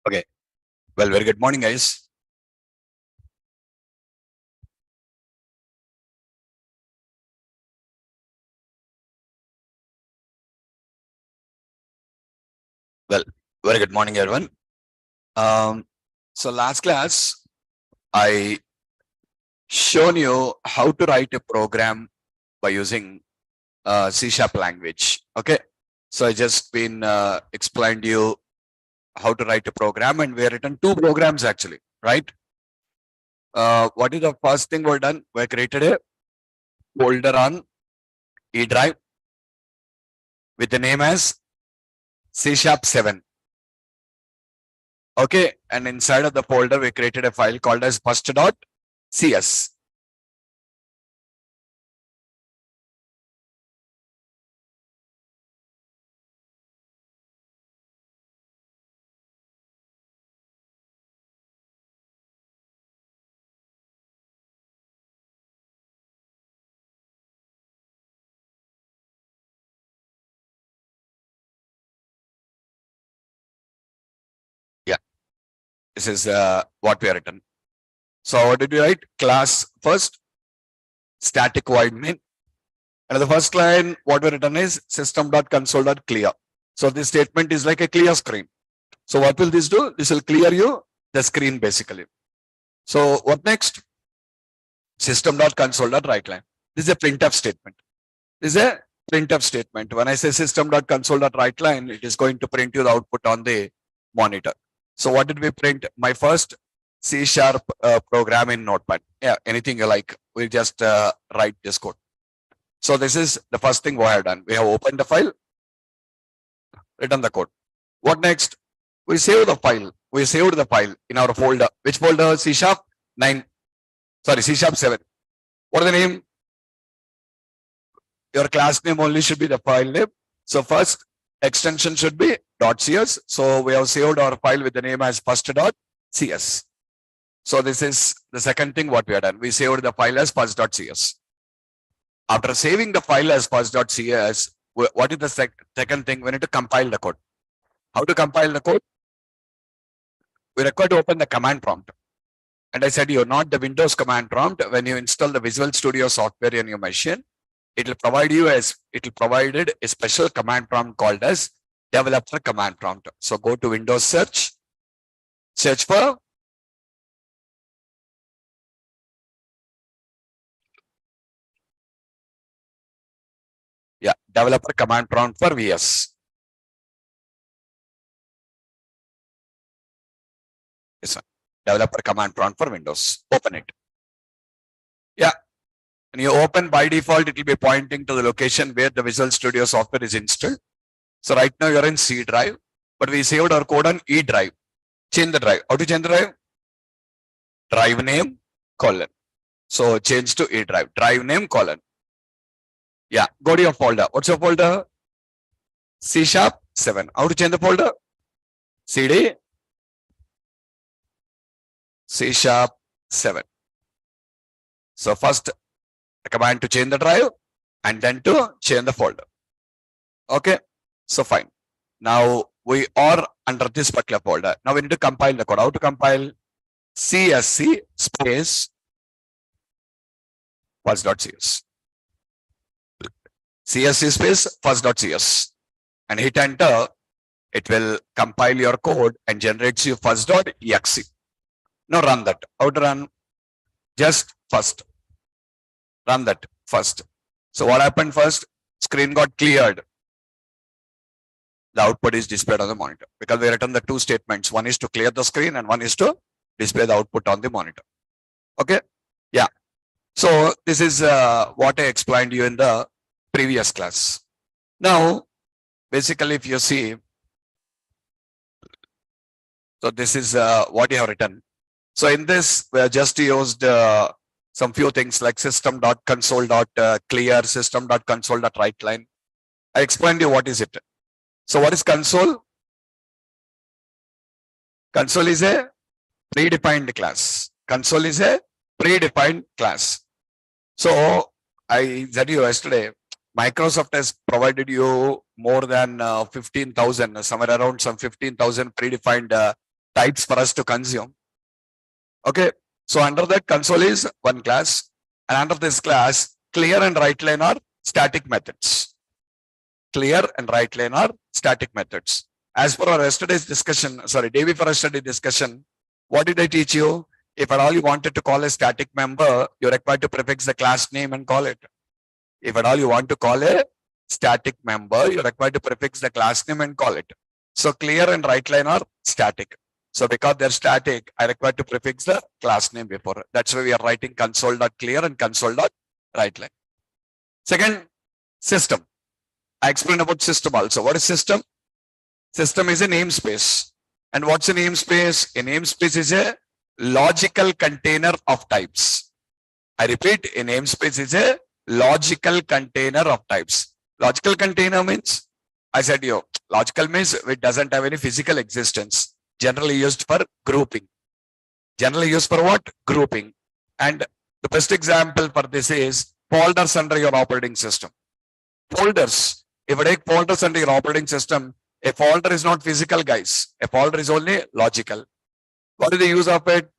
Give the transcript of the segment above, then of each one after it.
Okay. Well, very good morning, guys. Well, very good morning, everyone. So last class, I shown you how to write a program by using C# language. Okay. So I just been explained you how to write a program, and we have written two programs actually, right? What is the first thing we've done? We created a folder on E drive with the name as C# 7. Okay, and inside of the folder, we created a file called as first.cs. Yeah, this is what we have written. So what did we write? Class first, static void main. And the first line, what we written is system.console.clear. So this statement is like a clear screen. So what will this do? This will clear you the screen basically. So what next? System.console.writeLine. This is a printf statement. This is a printf statement. When I say system.console.writeLine, it is going to print you the output on the monitor. So what did we print? My first C# program in Notepad. Yeah, anything you like. We just write this code. So this is the first thing we have done. We have opened the file, written the code. What next? We save the file. We saved the file in our folder. Which folder? C# 9. Sorry, C# 7. What is the name? Your class name only should be the file name. So first extension should be .cs. So we have saved our file with the name as first.cs. So this is the second thing what we have done. We saved the file as first.cs. After saving the file as first.cs, what is the second thing? We need to compile the code. How to compile the code? We require to open the command prompt. And I said you're not the Windows command prompt. When you install the Visual Studio software in your machine, it will provide a special command prompt called as developer command prompt. So go to Windows search for developer command prompt for VS. This one, developer command prompt for Windows. Open it. Yeah. When you open, by default, it will be pointing to the location where the Visual Studio software is installed. So right now you're in C drive, but we saved our code on E drive. Change the drive. How to change the drive? Drive name, colon. So change to E drive. Drive name, colon. Yeah, go to your folder. What's your folder? C# 7. How to change the folder? CD C# 7. So first the command to change the drive and then to change the folder. Okay, so fine. Now we are under this particular folder. Now we need to compile the code. How to compile? CSC space first.cs. CSC space first.cs and hit enter. It will compile your code and generates you first.exe. Now run that. How to run? Just first. Run that first. So what happened first? Screen got cleared. The output is displayed on the monitor because we written the two statements. One is to clear the screen and one is to display the output on the monitor. Okay. Yeah. So this is what I explained you in the previous class. Now, basically, if you see, so this is what you have written. So in this, we have just used some few things like system.console.clear, system.console.writeLine. I explained you what is it. So what is console? Console is a predefined class. Console is a predefined class. So I said you yesterday, Microsoft has provided you more than 15,000, somewhere around some 15,000 predefined types for us to consume. Okay. So under that console is one class, and under this class, clear and write line are static methods. Clear and write line are static methods. As per our yesterday's discussion, sorry, day before yesterday discussion, what did I teach you? If at all you wanted to call a static member, you're required to prefix the class name and call it. If at all you want to call a static member, you're required to prefix the class name and call it. So clear and write line are static. So because they're static, I require to prefix the class name before. That's why we are writing console.clear and console.writeLine. Second, system. I explained about system also. What is system? System is a namespace. And what's a namespace? A namespace is a logical container of types. I repeat, a namespace is a logical container of types. Logical container means, I said you, logical means it doesn't have any physical existence. Generally used for grouping. Generally used for what? Grouping. And the best example for this is folders under your operating system. Folders. If I take folders under your operating system, a folder is not physical, guys. A folder is only logical. What is the use of it?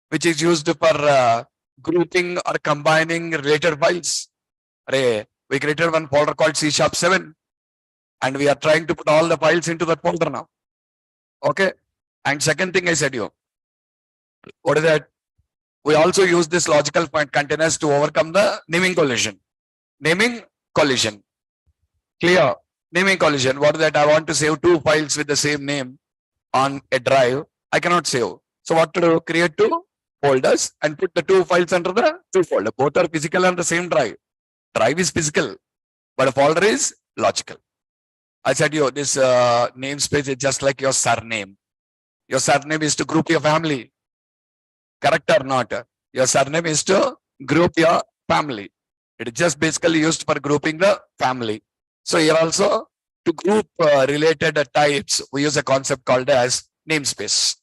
Which is used for grouping or combining related files. We created one folder called C#7, and we are trying to put all the files into that folder now. Okay. And second thing I said you, what is that? We also use this logical point containers to overcome the naming collision. Naming collision. Clear? Naming collision. What is that? I want to save two files with the same name on a drive. I cannot save. So what to do? Create two folders and put the two files under the two folder. Both are physical on the same drive. Drive is physical, but a folder is logical. I said you, this namespace is just like your surname. Your surname is to group your family. Correct or not? Your surname is to group your family. It is just basically used for grouping the family. So here also, to group related types, we use a concept called as namespace.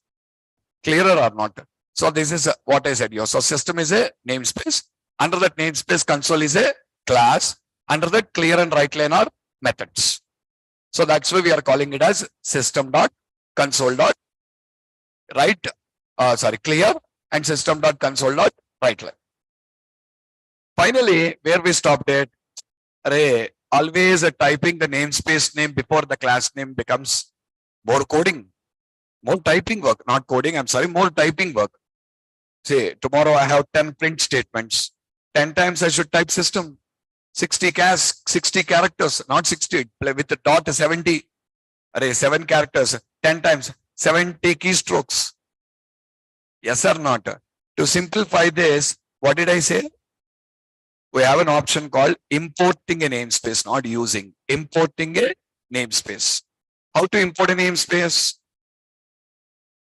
Clearer or not? So this is what I said here. So system is a namespace. Under that namespace, console is a class. Under that, clear and write line are methods. So that's why we are calling it as system.console.write. Clear and system.console.writeLine. Finally, where we stopped it, always typing the namespace name before the class name becomes more coding, more typing work, not coding, I'm sorry, more typing work. Say, tomorrow I have 10 print statements. 10 times I should type system. 60 characters, not 60, with the dot 70. 7 characters, 10 times, 70 keystrokes. Yes or not? To simplify this, what did I say? We have an option called importing a namespace, not using. Importing a namespace. How to import a namespace?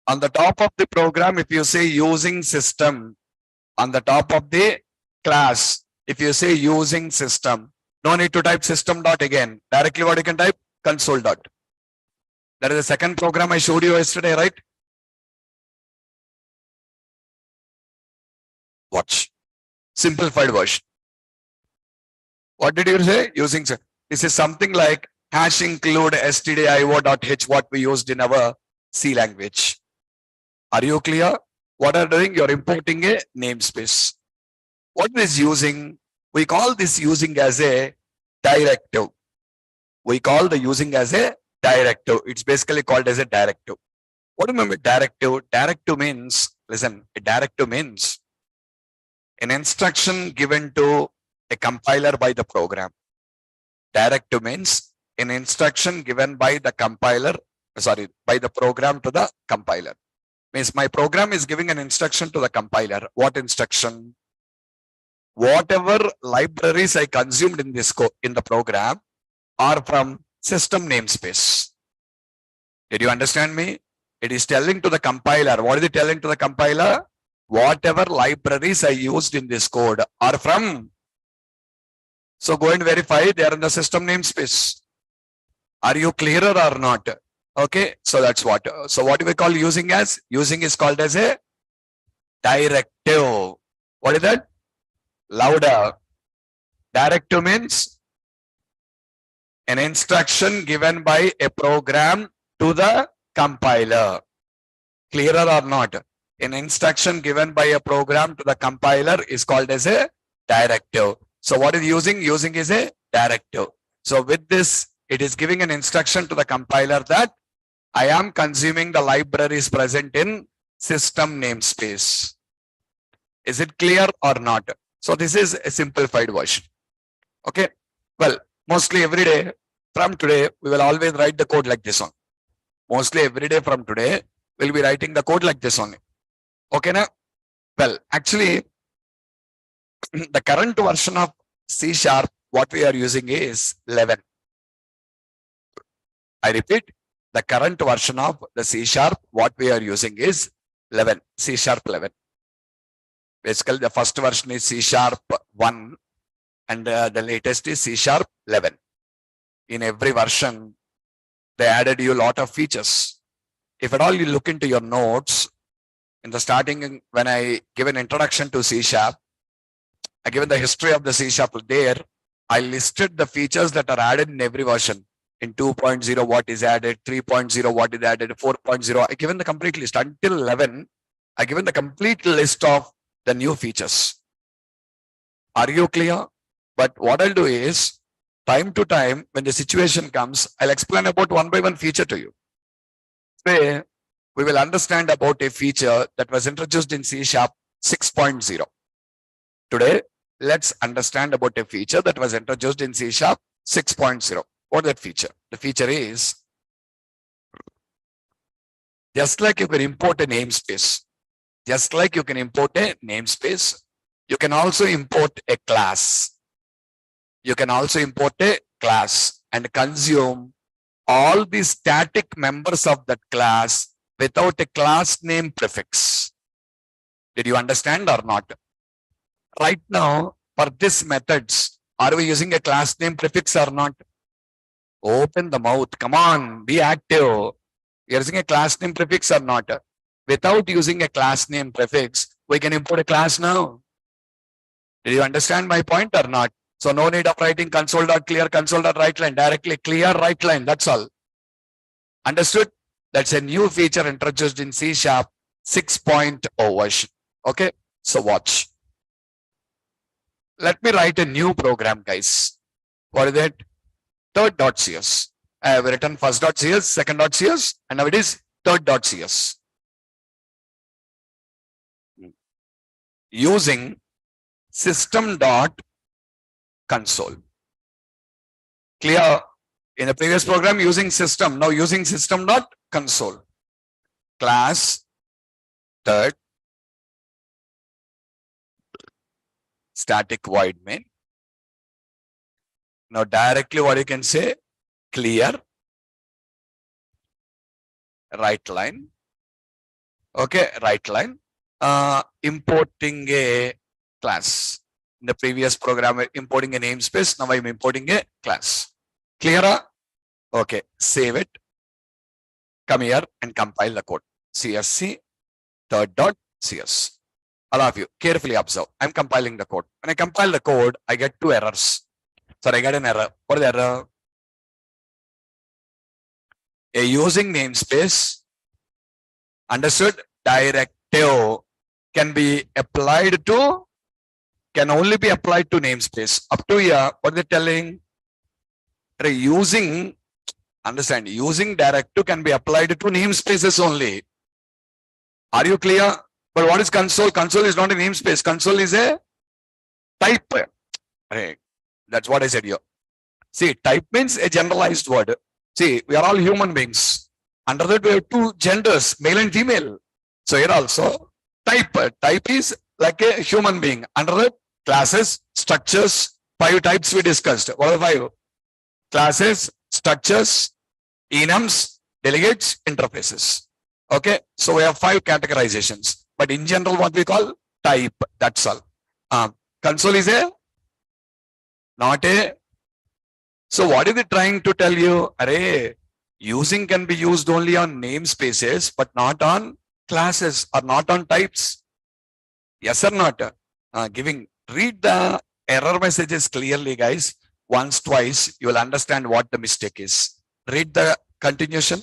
On the top of the program, if you say using system, on the top of the class, if you say using system, no need to type system dot again. Directly what you can type? Console dot. That is the second program I showed you yesterday, right? Watch. Simplified version. What did you say? Using, this is something like hash include stdio.h, what we used in our C language. Are you clear? What are you doing? You're importing a namespace. What is using? We call this using as a directive. We call the using as a directive. It's basically called as a directive. What do you mean by directive? Directive means, listen, a directive means an instruction given to a compiler by the program. Directive means an instruction given by the compiler, by the program to the compiler. Means my program is giving an instruction to the compiler. What instruction? Whatever libraries I consumed in this in the program are from system namespace. Did you understand me? It is telling to the compiler. What is it telling to the compiler? Whatever libraries I used in this code are from. So go and verify they are in the system namespace. Are you clearer or not? Okay, so that's what. So what do we call using as? Using is called as a directive. What is that? Louder. Directive means an instruction given by a program to the compiler. Clearer or not? An instruction given by a program to the compiler is called as a directive. So what is using? Using is a directive. So with this, it is giving an instruction to the compiler that I am consuming the libraries present in system namespace. Is it clear or not? So this is a simplified version. Okay. Well, mostly every day from today, we will always write the code like this one. Mostly every day from today, we'll be writing the code like this only. Okay, now? Well, actually, the current version of C#, what we are using is 11. I repeat, the current version of the C#, what we are using is 11, C# 11. Basically, the first version is C# 1 and the latest is C# 11. In every version, they added you a lot of features. If at all you look into your notes, in the starting, when I give an introduction to C#, I given the history of the C# there, I listed the features that are added in every version. In 2.0, what is added, 3.0, what is added, 4.0. I given the complete list until 11. I given the complete list of the new features. Are you clear? But what I'll do is, time to time, when the situation comes, I'll explain about one by one feature to you. Say, we will understand about a feature that was introduced in C# 6.0. Today, let's understand about a feature that was introduced in C# 6.0. What that feature? The feature is, just like you can import a namespace, you can also import a class. You can also import a class and consume all the static members of that class without a class name prefix. Did you understand or not? Right now, for this methods, are we using a class name prefix or not? Open the mouth. Come on, be active. You're using a class name prefix or not? Without using a class name prefix, we can import a class now. Did you understand my point or not? So no need of writing console.clear, console.writeLine, directly clear writeLine. That's all. Understood? That's a new feature introduced in C# 6.0 version. Okay, so watch. Let me write a new program, guys. What is it? Third.cs. I have written first.cs, second.cs, and now it is third.cs. Using system.console. Clear? In the previous program, using system. Now using system.console. Class third. Static void main. Now directly what you can say, clear writeLine. Okay, writeLine. Importing a class. In the previous program, importing a namespace. Now I'm importing a class. Clear? Okay, save it. Come here and compile the code. CSC third.cs. All of you carefully observe. I'm compiling the code. When I compile the code, I get two errors. So I get an error. What is the error? A using namespace, understood, directive can be applied to, can only be applied to namespace. Up to here, what they're telling, using, understand, using directive can be applied to namespaces only. Are you clear? But what is console? Console is not a namespace. Console is a type. Right. That's what I said here. See, type means a generalized word. See, we are all human beings. Under that, we have two genders, male and female. So here also, type. Type is like a human being. Under that, classes, structures, 5 types we discussed. What are the 5? Classes, structures, enums, delegates, interfaces. Okay, so we have 5 categorizations. But in general, what we call type. That's all. Console is a not a. So what is it trying to tell you? Array, using can be used only on namespaces, but not on classes or not on types. Yes or not? Read the error messages clearly, guys. Once, twice, you will understand what the mistake is. Read the continuation.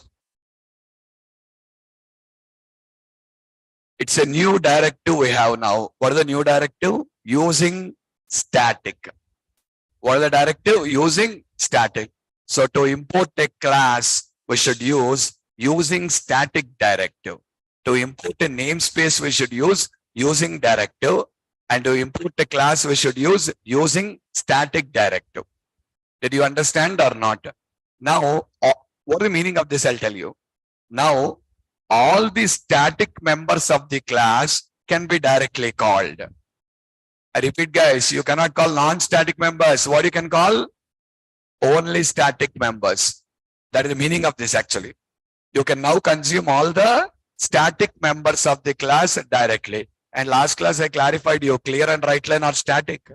It's a new directive we have now. What is the new directive? Using static. What is the directive? Using static. So to import a class, we should use using static directive. To import a namespace, we should use using directive. And to import a class, we should use using static directive. Did you understand or not? Now, what is the meaning of this? I'll tell you. Now, all the static members of the class can be directly called. I repeat, guys, you cannot call non-static members. What you can call? Only static members. That is the meaning of this actually. You can now consume all the static members of the class directly. And last class I clarified you, clear and write line are static.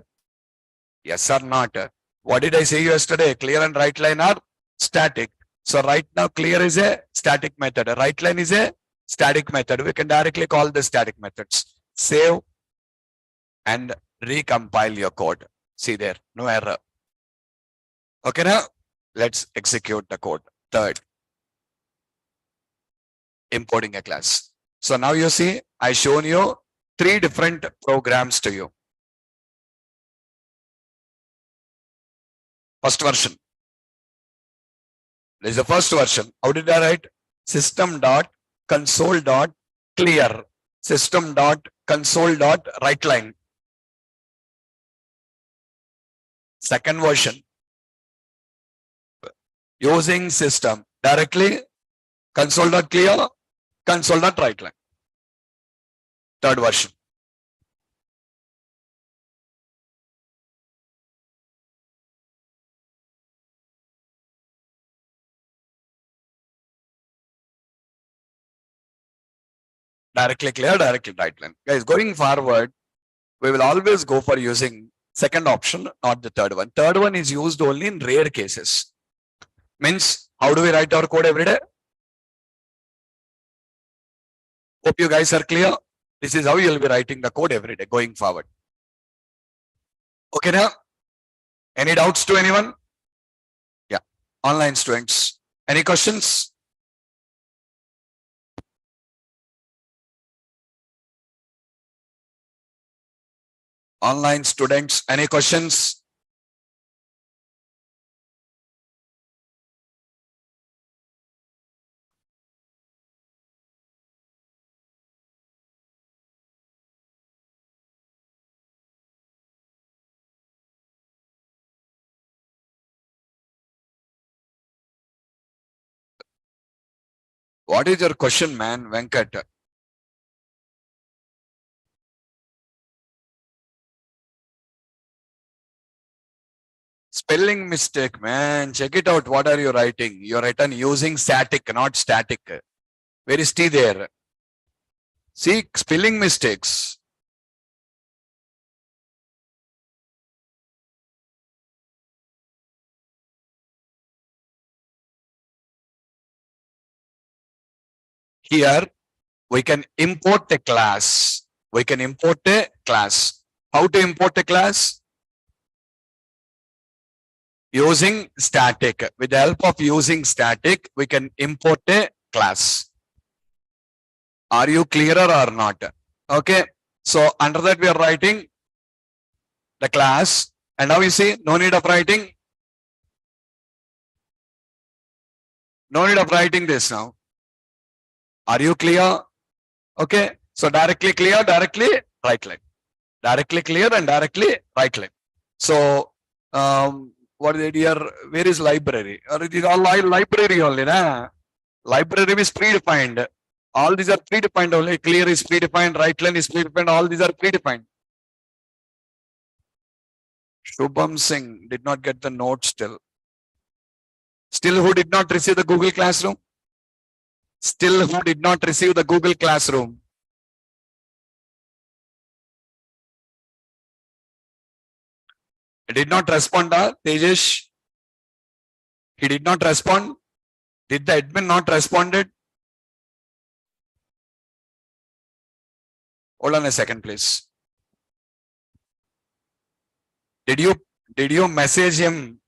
Yes or not? What did I say yesterday? Clear and write line are static. So right now clear is a static method. Write line is a static method. We can directly call the static methods. Save and recompile your code. See there, no error. Okay, now let's execute the code. Third, importing a class. So now you see, I shown you 3 different programs to you. First version. This is the first version. How did I write? System.console.clear. System.console.writeLine. Second version. Using system directly console.clear, console.writeLine. Third version. Directly clear, directly writeLine. Guys, going forward, we will always go for using second option, not the third one. Third one is used only in rare cases. Means, how do we write our code every day? Hope you guys are clear. This is how you will be writing the code every day going forward. Okay now? Any doubts to anyone? Yeah. Online students. Any questions? Online students, any questions? What is your question, man, Venkat? Spelling mistake, man. Check it out. What are you writing? You're written using static, not static. Where is T there? See, spelling mistakes. Here, we can import a class. We can import a class. How to import a class? Using static. With the help of using static, we can import a class. Are you clearer or not? Okay. So under that we are writing the class. And now you see, no need of writing. No need of writing this now. Are you clear? Okay. So directly clear, directly writeLine. Directly clear and directly writeLine. So what is it here? Where is library? Or it is all library only, na? Library is predefined. All these are predefined only. Clear is predefined, writeLine is predefined, all these are predefined. Shubham Singh did not get the note still. Still, who did not receive the Google Classroom? Still, who did not receive the Google Classroom? Did not respond, Tejesh? He did not respond. Did the admin not responded? Hold on a second, please. Did you message him?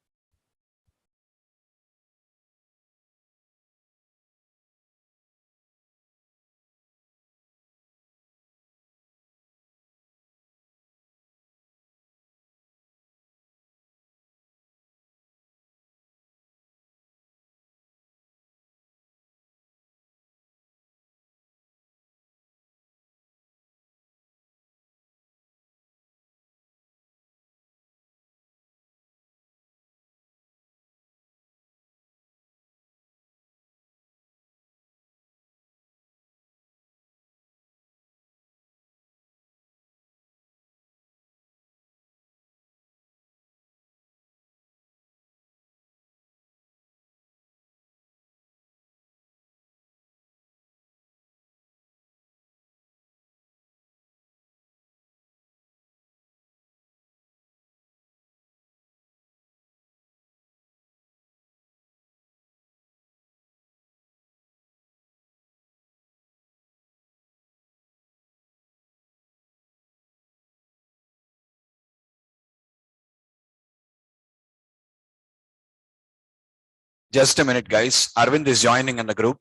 Just a minute, guys. Arvind is joining in the group.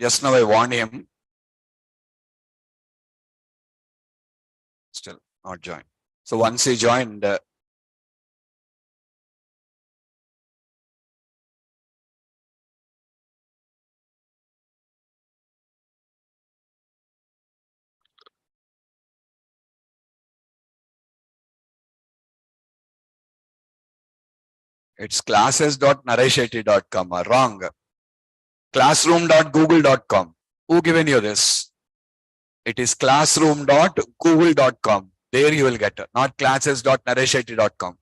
Just now I warned him. Still not joined. So once he joined, it's classes.naresheti.com. Wrong. Classroom.google.com. Who given you this? It is classroom.google.com. There you will get it, not classes.naresheti.com.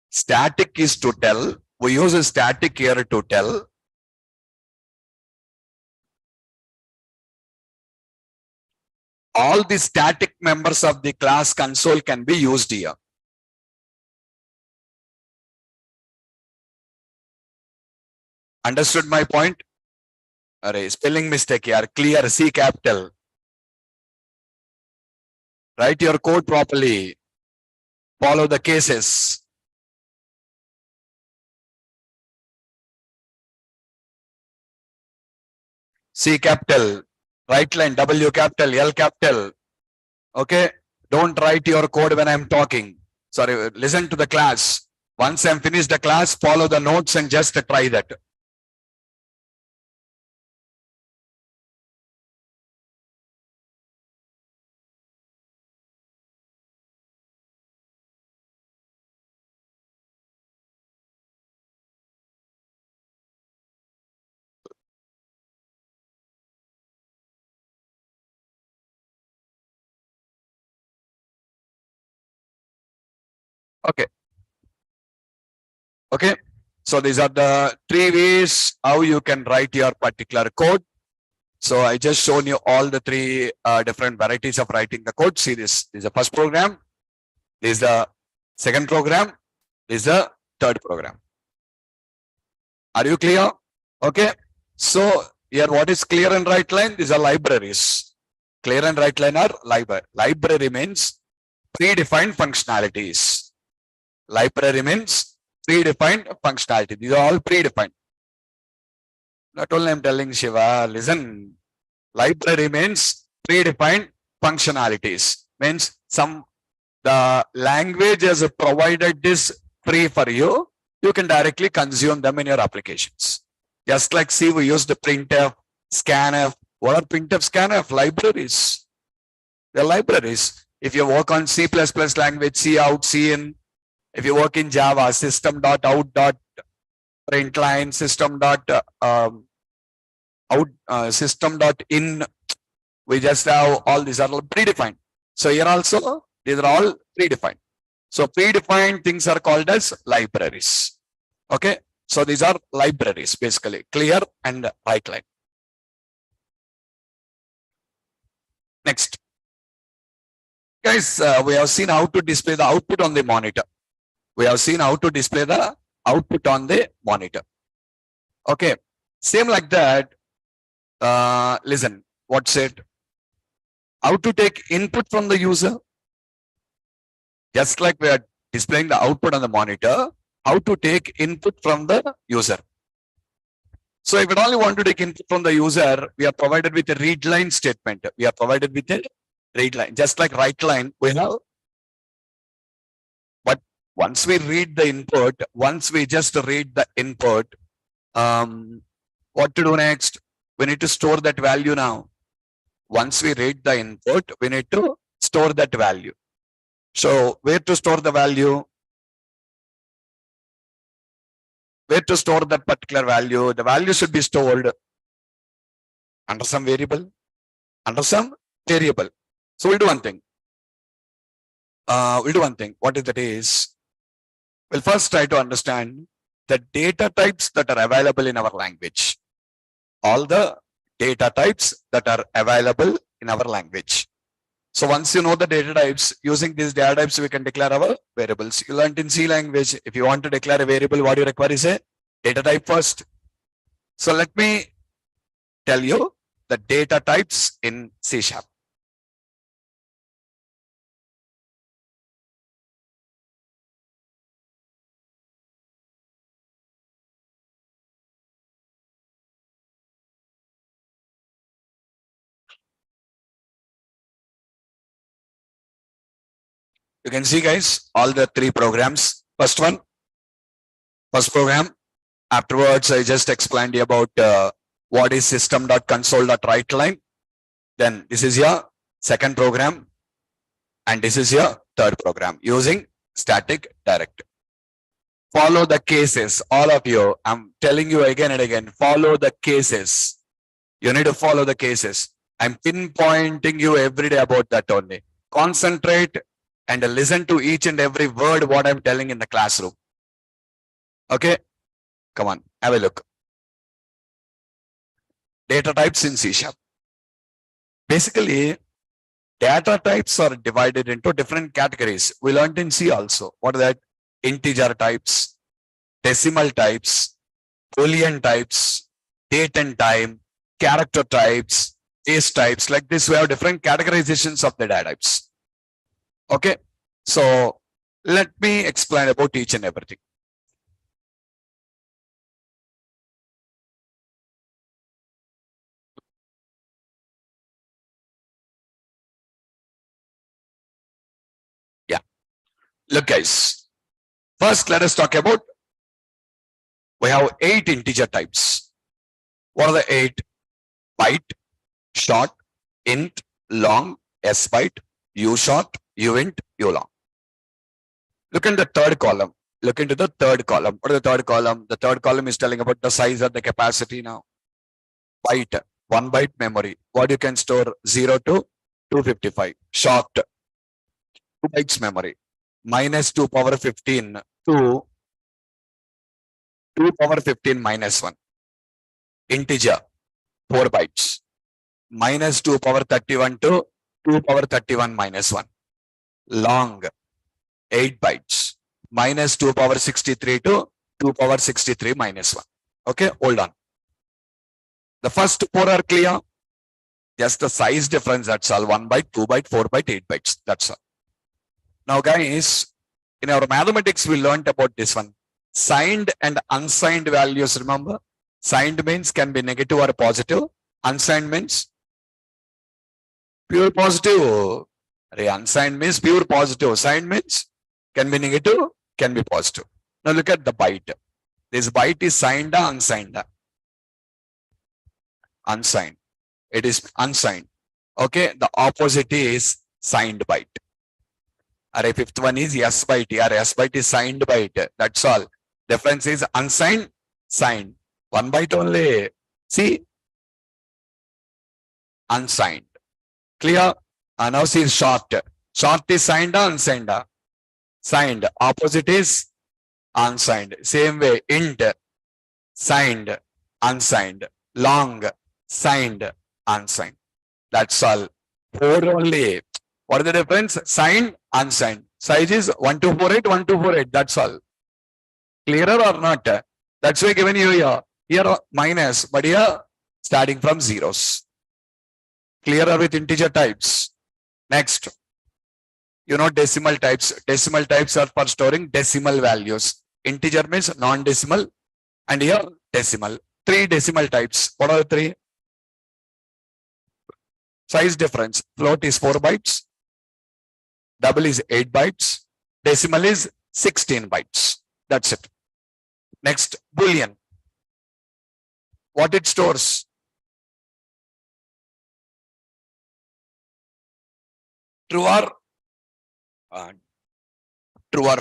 Static is to tell. We use a static here to tell. All the static members of the class console can be used here. Understood my point? Array, spelling mistake here. Clear. C capital. Write your code properly. Follow the cases. C capital. Right line. W capital. L capital. Okay. Don't write your code when I'm talking. Sorry. Listen to the class. Once I'm finished the class, follow the notes and just try that. Okay. Okay. So these are the three ways how you can write your particular code. So I just shown you all the three different varieties of writing the code. See this. This is the first program. This is the second program. This is the third program. Are you clear? Okay. So here what is clear and write line? These are libraries. Clear and write line are library. Library means predefined functionalities. Library means predefined functionality. These are all predefined. Not only I'm telling Shiva, listen, library means predefined functionalities. Means the language has provided this free for you. You can directly consume them in your applications. Just like see, we use the printf, scanf. What are printf, scanf? Libraries. They're libraries. If you work on C++ language, C out, C in. If you work in Java, system.out.println, system.in, we just have all these are all predefined. So here also, these are all predefined. So predefined things are called as libraries. Okay. So these are libraries, basically clear and write line. Next. Guys, we have seen how to display the output on the monitor. We have seen how to display the output on the monitor. Okay. Same like that. Listen, what's it? How to take input from the user. Just like we are displaying the output on the monitor, how to take input from the user. So if we only want to take input from the user, we are provided with a read line statement. We are provided with a read line. Just like write line, we have. But once we read the input, once we just read the input, what to do next? We need to store that value now. Once we read the input, we need to store that value. So where to store the value? Where to store that particular value? The value should be stored under some variable. Under some variable. So we'll do one thing. What is that is? We'll first try to understand the data types that are available in our language. All the data types that are available in our language. So once you know the data types, using these data types, we can declare our variables. You learned in C language, if you want to declare a variable, what you require is a data type first. So let me tell you the data types in C#. You can see, guys, all the three programs. First first program. Afterwards, I just explained you about what is system.console.writeLine. Then this is your second program, and this is your third program using static direct. Follow the cases, all of you. I'm telling you again and again, follow the cases. You need to follow the cases. I'm pinpointing you every day about that only. Concentrate and listen to each and every word what I'm telling in the classroom. Okay, come on, have a look. Data types in C#. Basically, data types are divided into different categories. We learned in C also. What are that? Integer types, decimal types, Boolean types, date and time, character types, case types. Like this, we have different categorizations of the data types. Okay, so let me explain about each and everything. Yeah, look, guys. First, let us talk about. We have 8 integer types. What are the 8? Byte, short, int, long, s byte, u short, u int, u long. Look in the third column. Look into the third column. What is the third column? The third column is telling about the size of the capacity now. Byte, 1 byte memory. What you can store 0 to 255. Short, 2 bytes memory. Minus 2 power 15 to 2 power 15 minus 1. Integer, 4 bytes. Minus 2 power 31 to 2 power 31 minus 1. Long, 8 bytes. Minus 2 power 63 to 2 power 63 minus 1. Okay, hold on. The first 4 are clear. Just the size difference, that's all. 1 byte, 2 byte, 4 byte, 8 bytes. That's all. Now, guys, in our mathematics, we learned about this one. Signed and unsigned values, remember? Signed means can be negative or positive. Unsigned means pure positive. Unsigned means pure positive. Signed means can be negative, can be positive. Now look at the byte. This byte is signed or unsigned? Unsigned. It is unsigned. Okay, the opposite is signed byte. Array fifth one is S byte. Here S byte is signed byte. That's all. Difference is unsigned, signed. 1 byte only. See? Unsigned. Clear? Now see short. Short is signed or unsigned? Signed. Opposite is unsigned. Same way. Int. Signed. Unsigned. Long. Signed. Unsigned. That's all. 4 only. What is the difference? Signed, unsigned. Size is 1248, 1248. That's all. Clearer or not? That's why given you here. Here minus, but here starting from zeros. Clearer with integer types. Next, you know decimal types. Decimal types are for storing decimal values. Integer means non-decimal, and here decimal. 3 decimal types. What are the 3? Size difference. Float is 4 bytes. Double is 8 bytes. Decimal is 16 bytes. That's it. Next, Boolean. What it stores? True or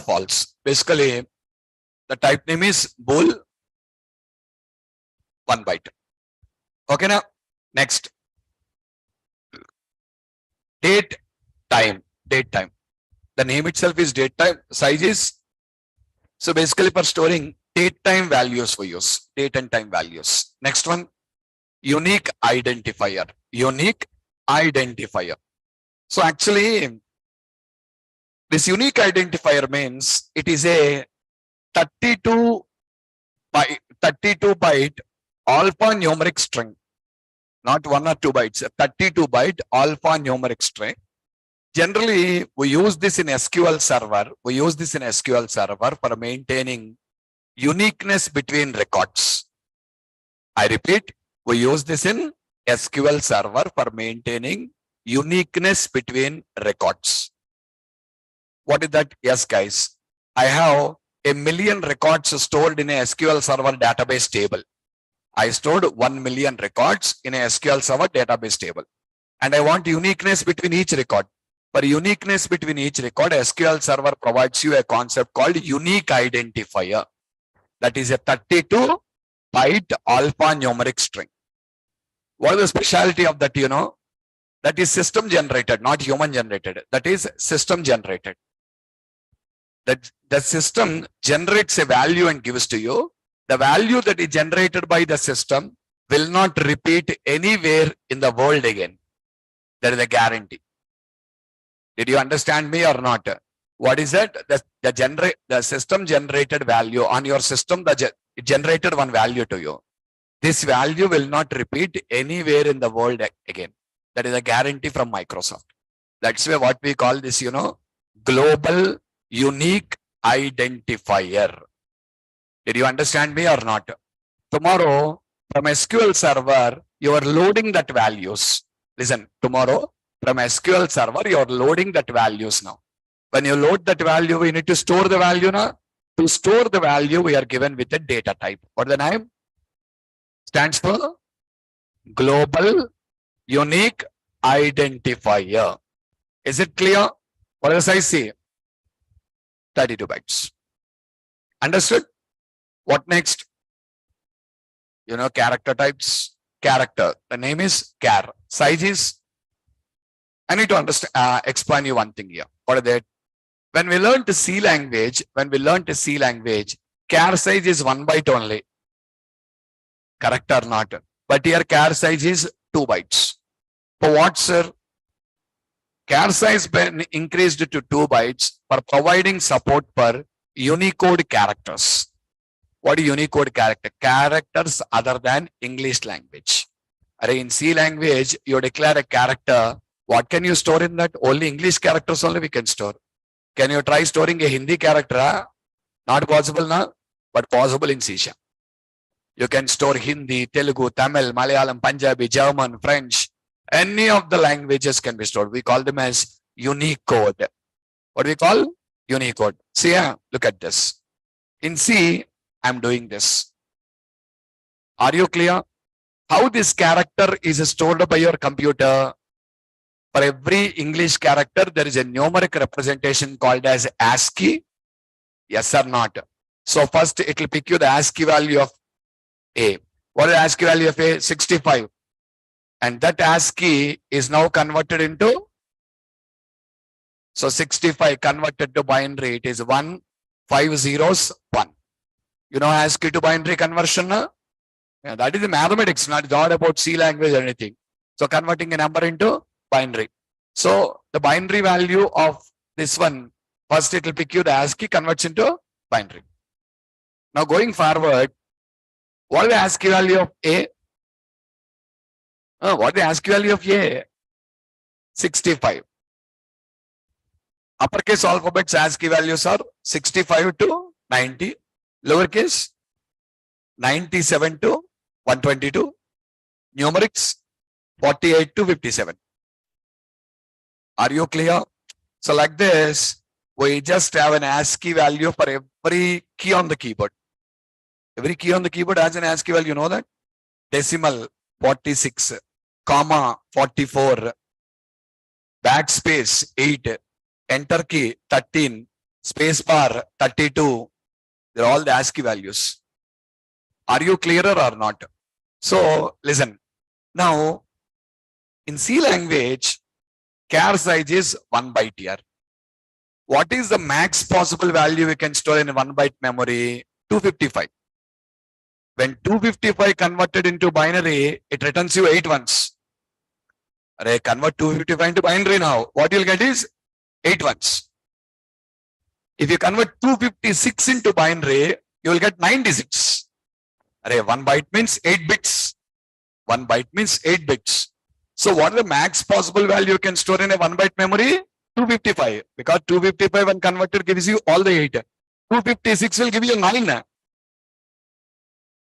false. Basically, the type name is bool 1 byte. Okay now. Next, date time. Date time. The name itself is date time. Size is so basically for storing date time values for use. Date and time values. Next one, unique identifier. Unique identifier. So actually, this unique identifier means it is a 32 byte alphanumeric string, not 1 or 2 bytes, a 32 byte alphanumeric string. Generally, we use this in SQL Server. We use this in SQL Server for maintaining uniqueness between records. I repeat, we use this in SQL Server for maintaining uniqueness between records. What is that? Yes, guys. I have 1 million records stored in a SQL Server database table. I stored 1 million records in a SQL Server database table. And I want uniqueness between each record. For uniqueness between each record, SQL Server provides you a concept called unique identifier. That is a 32 byte alphanumeric string. What is the specialty of that, you know? That is system generated, not human generated. That is system generated. That the system generates a value and gives to you. The value that is generated by the system will not repeat anywhere in the world again. That is a guarantee. Did you understand me or not? What is that? The system generated value on your system, it generated one value to you. This value will not repeat anywhere in the world again. That is a guarantee from Microsoft. That's why what we call this, you know, global unique identifier. Did you understand me or not? Tomorrow, from SQL Server, you are loading that values. Listen, tomorrow, from SQL Server, you are loading that values now. When you load that value, we need to store the value now. To store the value, we are given with a data type. What is the name? Stands for global unique identifier. Is it clear? What does I say? 32 bytes. Understood? What next? You know, character types. Character. The name is char. Size is. I need to understand. Explain you one thing here. What is that? When we learn to C language, char size is 1 byte only. Correct or not? But here char size is 2 bytes. For what, sir? Char size been increased to 2 bytes for providing support for Unicode characters. What is Unicode character? Characters other than English language. In C language, you declare a character. What can you store in that? Only English characters only we can store. Can you try storing a Hindi character? Not possible now, but possible in C#. You can store Hindi, Telugu, Tamil, Malayalam, Punjabi, German, French. Any of the languages can be stored. We call them as Unicode. What do we call? Unicode. See here, look at this. In C, I'm doing this. Are you clear? How this character is stored by your computer? For every English character, there is a numeric representation called as ASCII. Yes or not? So first, it will pick you the ASCII value of A. What is the ASCII value of A? 65. And that ASCII is now converted into. So 65 converted to binary, it is 1, 5 zeros, 1. You know ASCII to binary conversion? Yeah, that is the mathematics, not about C language or anything. So converting a number into binary. So the binary value of this one, first it will pick you the ASCII, converts into binary. Now going forward, what is the ASCII value of A? What is the ASCII value of A? 65. Uppercase alphabets ASCII values are 65 to 90. Lowercase 97 to 122. Numerics 48 to 57. Are you clear? So like this, we just have an ASCII value for every key on the keyboard. Every key on the keyboard has an ASCII value, you know that? Decimal 46, comma 44, backspace 8, enter key 13, space bar 32. They're all the ASCII values. Are you clearer or not? So listen, now in C language, char size is 1 byte here. What is the max possible value we can store in 1 byte memory? 255. When 255 converted into binary, it returns you 8 ones. Convert 255 into binary now. What you'll get is 8 ones. If you convert 256 into binary, you will get 96. Array 1 byte means 8 bits. 1 byte means 8 bits. So what is the max possible value you can store in a 1 byte memory? 255. Because 255 when converted gives you all the 8. 256 will give you 9.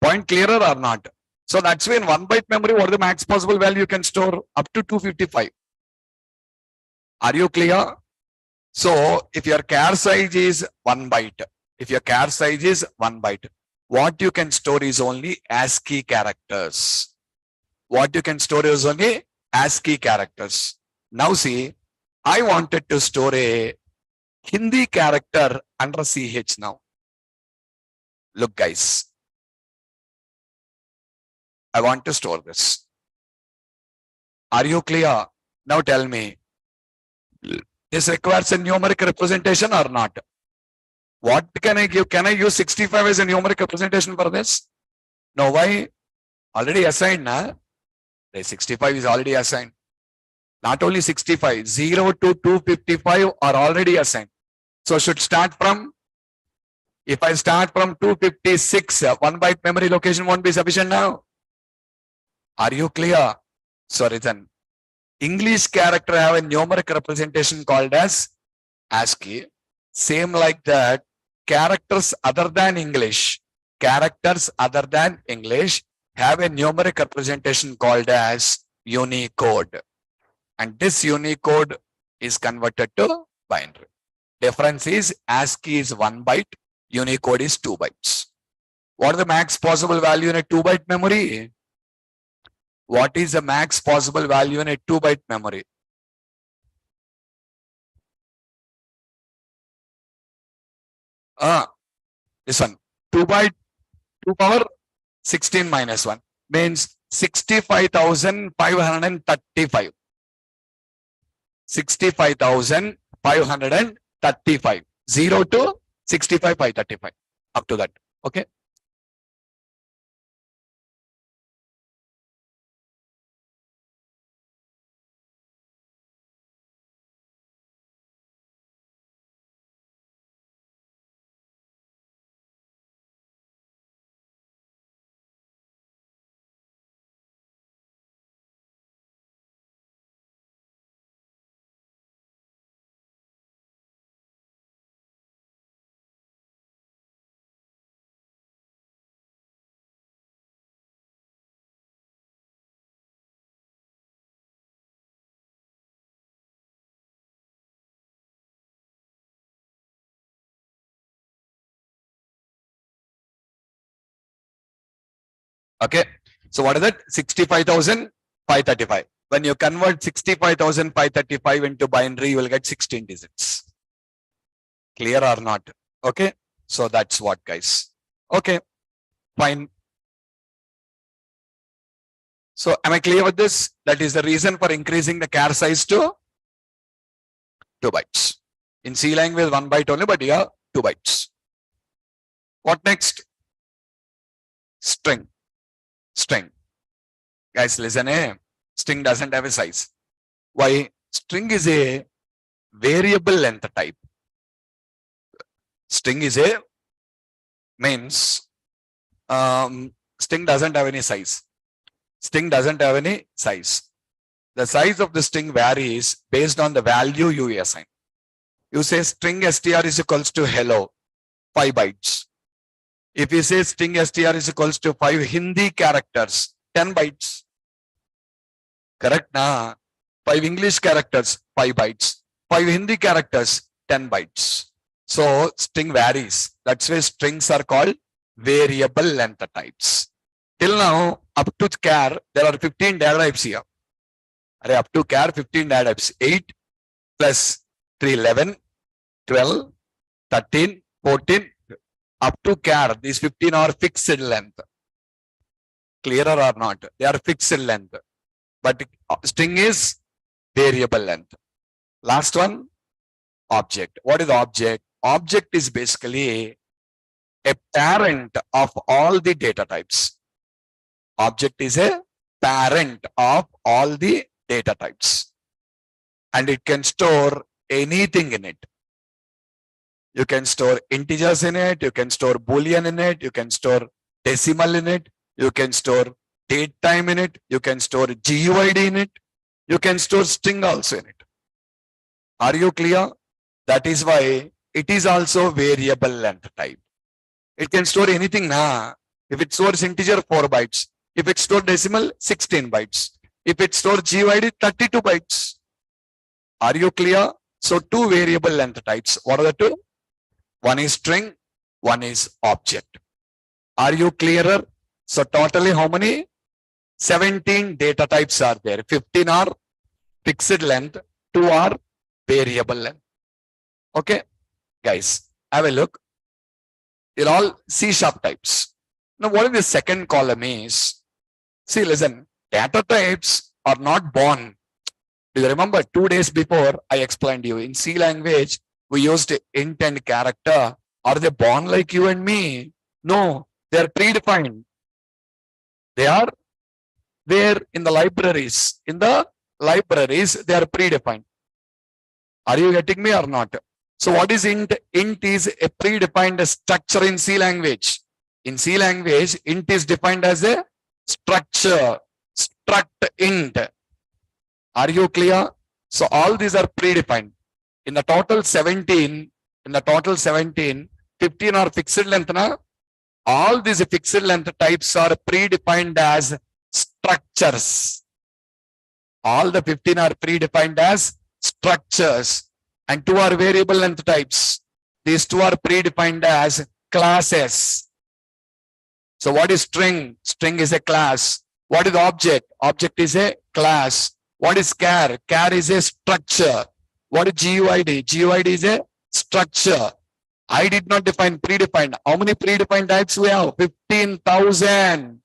Point clearer or not? So that's why in 1 byte memory, what is the max possible value you can store? Up to 255. Are you clear? So if your char size is 1 byte, what you can store is only ASCII characters. What you can store is only ASCII characters. Now see, I wanted to store a Hindi character under CH now. Look guys, I want to store this. Are you clear? Now tell me, this requires a numeric representation or not? What can I give? Can I use 65 as a numeric representation for this? No, why? Already assigned, na? The 65 is already assigned. Not only 65, 0 to 255 are already assigned. So should start from, if I start from 256, 1 byte memory location won't be sufficient now. Are you clear? So written. English character have a numeric representation called as ASCII. Same like that, characters other than English have a numeric representation called as Unicode. And this Unicode is converted to binary. Difference is ASCII is 1 byte, Unicode is 2 bytes. What is the max possible value in a 2 byte memory? What is the max possible value in a 2 byte memory? This one, 2 byte, 2 power 16 minus 1 means 65,535. 65,535. 0 to 65,535. Up to that. Okay. Okay. So what is that? 65,535. When you convert 65,535 into binary, you will get 16 digits. Clear or not? Okay. So that's what, guys. Okay. Fine. So am I clear with this? That is the reason for increasing the char size to 2 bytes. In C language, 1 byte only, but here 2 bytes. What next? String. String. Guys, listen, string doesn't have a size. Why? String is a variable length type. String is a means string doesn't have any size. String doesn't have any size. The size of the string varies based on the value you assign. You say string str is equals to hello, 5 bytes. If you say string str is equals to 5 Hindi characters, 10 bytes. Correct na? 5 English characters, 5 bytes. 5 Hindi characters, 10 bytes. So string varies. That's why strings are called variable length types. Till now, up to char, there are 15 data types here. Up to char, 15 data types. 8 plus 3, 11, 12, 13, 14, up to char. These 15 are fixed length. Clearer or not? They are fixed length. But string is variable length. Last one, object. What is object? Object is basically a parent of all the data types. Object is a parent of all the data types. And it can store anything in it. You can store integers in it. You can store Boolean in it. You can store decimal in it, you can store date time in it, you can store GUID in it, you can store string also in it. Are you clear? That is why it is also variable length type. It can store anything now. If it stores integer 4 bytes, if it stores decimal 16 bytes, if it stores GUID 32 bytes. Are you clear? So two variable length types. What are the two? One is string, one is object. Are you clearer? So totally how many? 17 data types are there. 15 are fixed length, 2 are variable length. Okay, guys, have a look. They're all C# types. Now, what is the second column is? See, listen, data types are not born. Do you remember 2 days before I explained you in C language, we used int and character. Are they born like you and me? No, they are predefined. They are there in the libraries. In the libraries, they are predefined. Are you getting me or not? So what is int? Int is a predefined structure in C language. In C language, int is defined as a structure. Struct int. Are you clear? So all these are predefined. In the total 17, 15 are fixed length. Na? All these fixed length types are predefined as structures. All the 15 are predefined as structures. And 2 are variable length types. These 2 are predefined as classes. So what is string? String is a class. What is object? Object is a class. What is char? Char is a structure. What is GUID? GUID is a structure. I did not define predefined. How many predefined types we have? 15,000.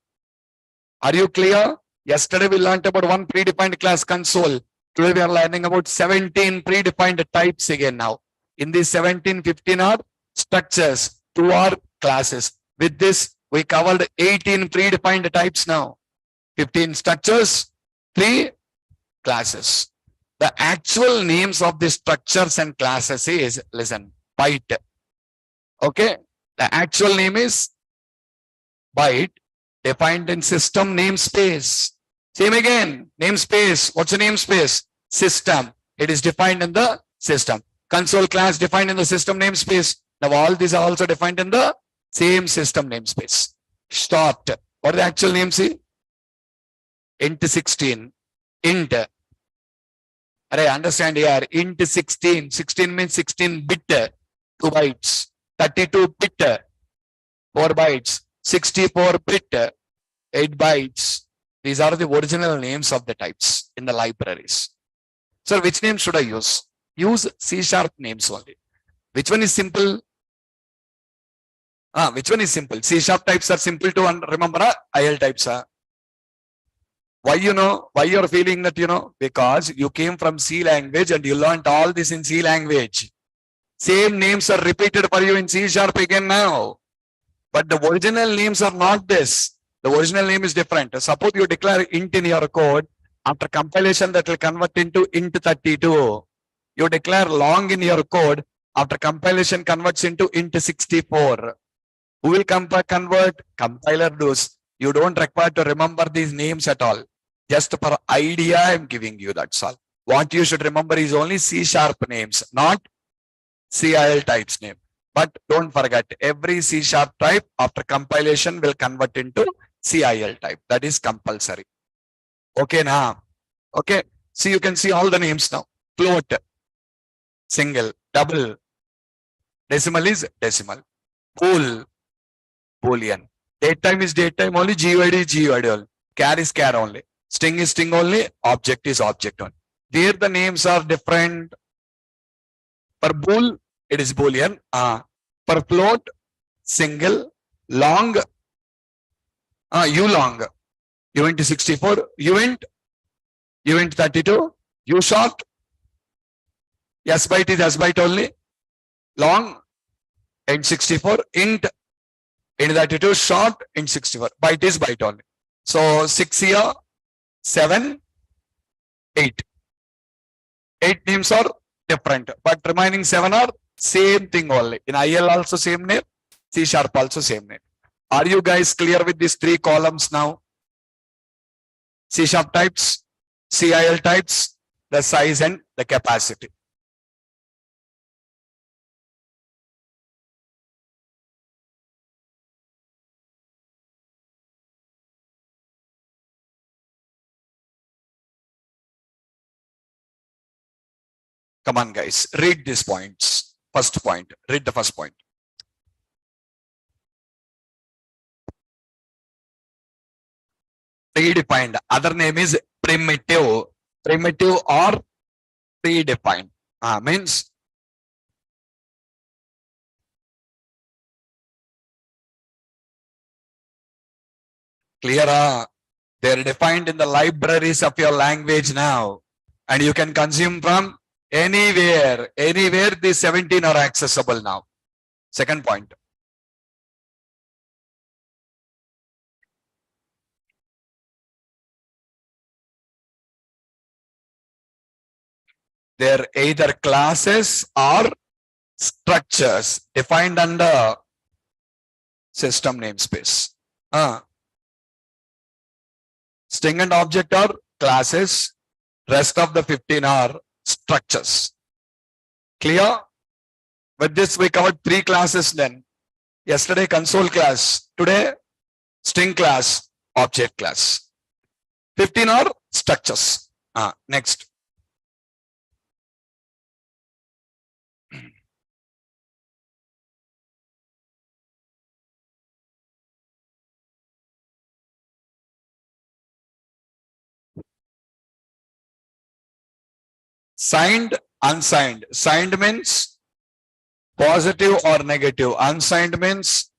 Are you clear? Yesterday we learned about one predefined class console. Today we are learning about 17 predefined types again now. In these 17, 15 are structures, 2 are classes. With this, we covered 18 predefined types now. 15 structures, 3 classes. The actual names of the structures and classes is, listen, byte. Okay, the actual name is byte defined in system namespace. Same again, namespace. What's the namespace? System. It is defined in the system. Console class defined in the system namespace. Now all these are also defined in the same system namespace. Start. What is the actual name? See? Int 16. Int. Array, understand here. Int 16. 16 means 16 bit. 2 bytes. 32 bit. 4 bytes. 64 bit. 8 bytes. These are the original names of the types in the libraries. So which name should I use? Use C# names only. Which one is simple? Which one is simple? C# types are simple to remember. IL types are. Why why you're feeling that because you came from C language and you learned all this in C language. Same names are repeated for you in C# again now. But the original names are not this. The original name is different. Suppose you declare int in your code, after compilation that will convert into int 32. You declare long in your code, after compilation converts into int 64. Who will convert? Compiler does. You don't require to remember these names at all. Just for idea I am giving you, that's all. What you should remember is only C# names, not CIL types name. But don't forget, every C# type after compilation will convert into CIL type. That is compulsory. Okay, now. Okay. See, you can see all the names now. Float, single, double. Decimal is decimal. Bool, boolean. Datetime is datetime only. GUID is GUID only. Char is char only. String is string only. Object is object only. There the names are different. For bool, it is boolean. For float, single, long, ulong, uint 64, uint 32, ushort, s byte is s byte only, long, int 64, int 32, short, int 64, byte is byte only. So 6 here, 7, 8. 8 names are different, but remaining 7 are same thing only. In IL also same name, C# also same name. Are you guys clear with these three columns now? C# types, CIL types, the size and the capacity. Come on, guys, read these points. First point, read the first point. Predefined, other name is primitive. Primitive or predefined means clear. They're defined in the libraries of your language now, and you can consume from anywhere. Anywhere these 17 are accessible now. Second point. They're either classes or structures defined under system namespace. String and object are classes. Rest of the 15 are structures. Clear? With this, we covered 3 classes then. Yesterday, console class. Today, string class, object class. 15 are structures. Next. Signed, unsigned. Signed means positive or negative. Unsigned means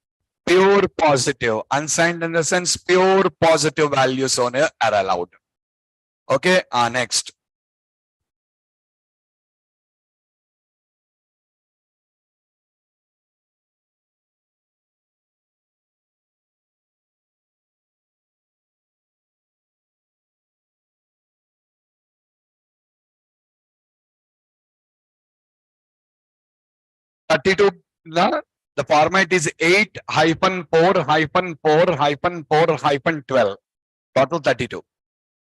pure positive. Unsigned in the sense pure positive values on are allowed. Okay, next. (32) the format is 8-4-4-4-4-12. Total 32.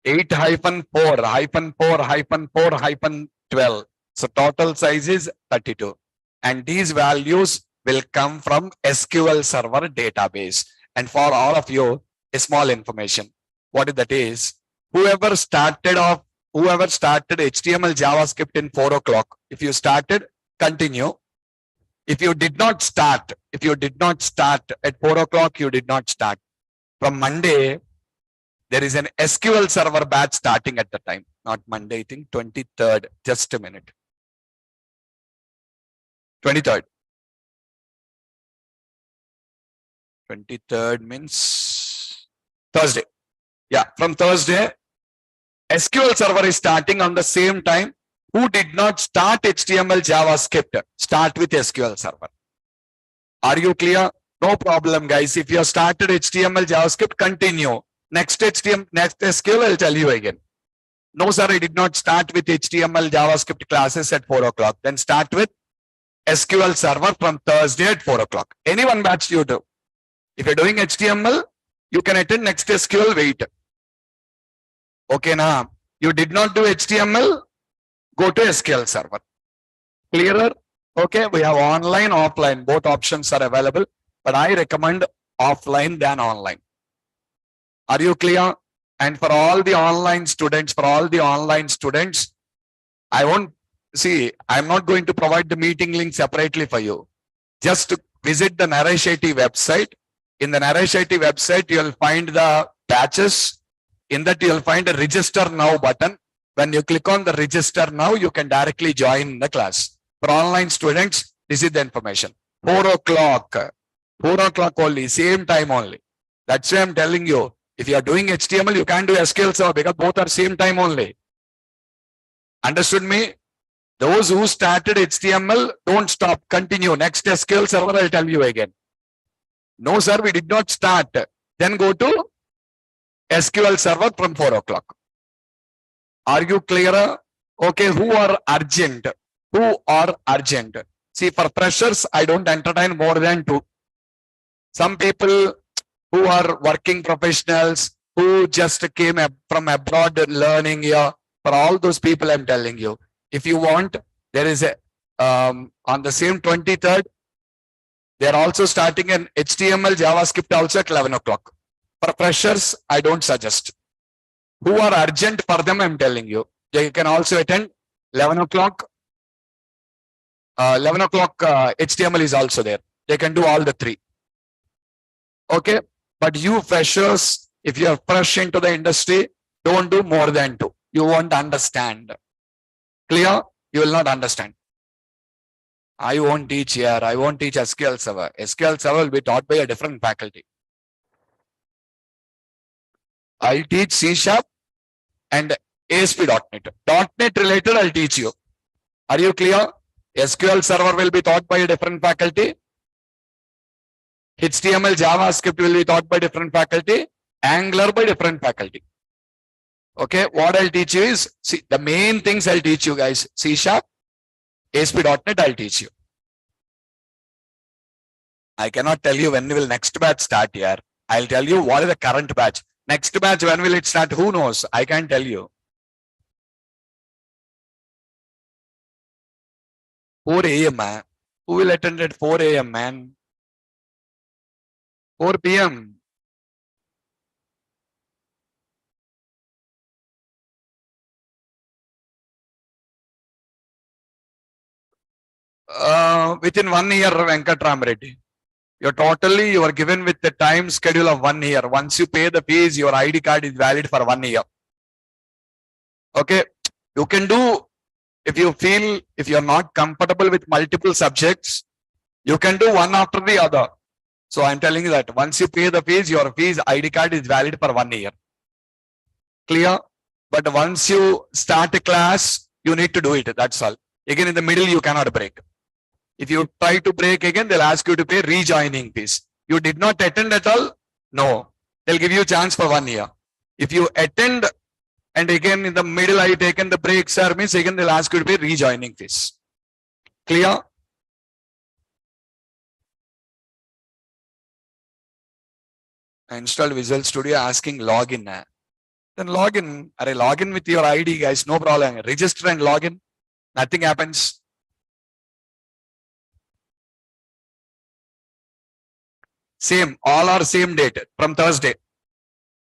8-4-4-4-4-12. So total size is 32. And these values will come from SQL Server database. And for all of you, a small information. What that is? Whoever started HTML JavaScript in 4 o'clock, if you started, continue. If you did not start at 4 o'clock, you did not start. From Monday, there is an SQL Server batch starting at the time. Not Monday, I think 23rd. Just a minute. 23rd. 23rd means Thursday. Yeah, from Thursday, SQL Server is starting on the same time. Who did not start HTML JavaScript, start with SQL Server. Are you clear? No problem, guys. If you have started HTML JavaScript, continue. Next SQL, I'll tell you again. No, sir, I did not start with HTML JavaScript classes at 4 o'clock. Then start with SQL Server from Thursday at 4 o'clock. Anyone batch you do. If you're doing HTML, you can attend next SQL, wait. Okay, now you did not do HTML, go to SQL Server. Clearer? Okay, we have online, offline. Both options are available, but I recommend offline than online. Are you clear? And for all the online students, I'm not going to provide the meeting link separately for you. Just visit the Narasheti website. In the Narasheti website, you'll find the batches. In that, you'll find a register now button. When you click on the register now, you can directly join the class. For online students, this is the information. 4 o'clock. 4 o'clock only, same time only. That's why I'm telling you, if you are doing HTML, you can't do SQL Server because both are same time only. Understood me? Those who started HTML, don't stop, continue. Next SQL Server, I'll tell you again. No, sir, we did not start. Then go to SQL Server from 4 o'clock. Are you clear? Okay, who are urgent? See, for freshers, I don't entertain more than 2. Some people, who are working professionals, who just came from abroad learning here. For all those people, I'm telling you, if you want, there is a on the same 23rd, they are also starting an HTML JavaScript also at 11 o'clock. For freshers, I don't suggest. Who are urgent for them, I'm telling you. They can also attend 11 o'clock. 11 o'clock HTML is also there. They can do all the three. Okay. But you freshers, if you are fresh into the industry, don't do more than two. You won't understand. Clear? You will not understand. I won't teach here. I won't teach SQL Server. SQL Server will be taught by a different faculty. I'll teach C# and ASP.NET. .NET related, I'll teach you. Are you clear? SQL Server will be taught by a different faculty. HTML, JavaScript will be taught by different faculty. Angular by different faculty. Okay, what I'll teach you is, see, the main things I'll teach you guys. C#, ASP.NET, I'll teach you. I cannot tell you when will next batch start here. I'll tell you what is the current batch. Next batch, when will it start? Who knows? I can't tell you. 4 a.m. man. Who will attend at 4 a.m. man? 4 p.m. Within 1 year, Venkatram Reddy. You are given with the time schedule of 1 year. Once you pay the fees, your ID card is valid for 1 year. Okay. You can do, if you feel, if you're not comfortable with multiple subjects, you can do one after the other. So I'm telling you that once you pay the fees, your fees ID card is valid for 1 year. Clear? But once you start a class, you need to do it. That's all. Again, in the middle, you cannot break. If you try to break again, they'll ask you to pay rejoining fees. You did not attend at all? No. They'll give you a chance for 1 year. If you attend and again in the middle I taken the break, sir, means again they'll ask you to pay rejoining fees. Clear? I installed Visual Studio asking login. Then login. Login with your ID, guys. No problem. Register and login. Nothing happens. Same. All are same date from Thursday.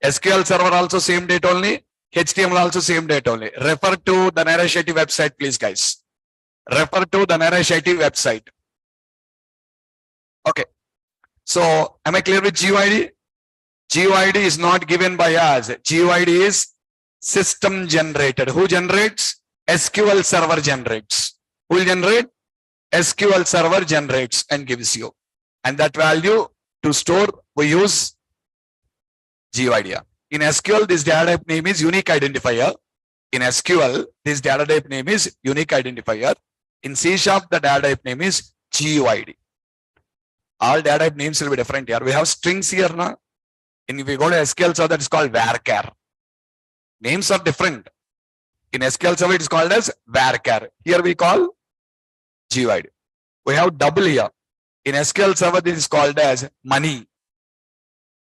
SQL Server also same date only. HTML also same date only. Refer to the Naresh IT website, please, guys. Refer to the Naresh IT website. Okay. So, am I clear with GUID? GUID is not given by us. GUID is system generated. Who generates? SQL Server generates. Who will generate? SQL Server generates and gives you. And that value to store, we use GUID. In SQL, this data type name is unique identifier. In SQL, this data type name is unique identifier. In C#, the data type name is GUID. All data type names will be different here. We have strings here now. And if we go to SQL Server, that is called varchar. Names are different. In SQL Server, it is called as varchar. Here we call GUID. We have double here. In SQL Server, this is called as money.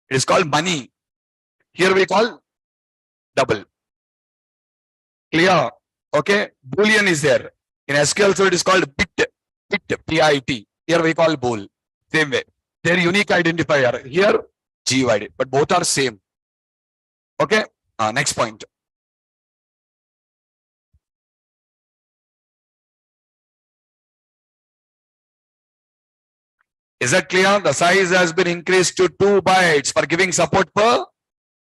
It is called money. Here we call double. Clear? Okay. Boolean is there. In SQL Server, it is called bit. Bit. P-I-T. Here we call bool. Same way. Their unique identifier. Here, GUID. But both are same. Okay. Next point. Is that clear? The size has been increased to 2 bytes for giving support for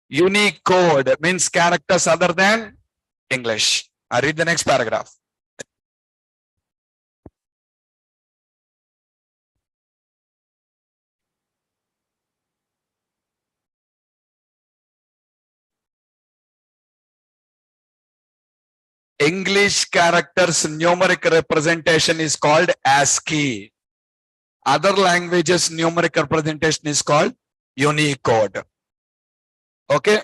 unique code, means characters other than English. I read the next paragraph. English characters numeric representation is called ASCII. Other languages numeric representation is called Unicode. Okay.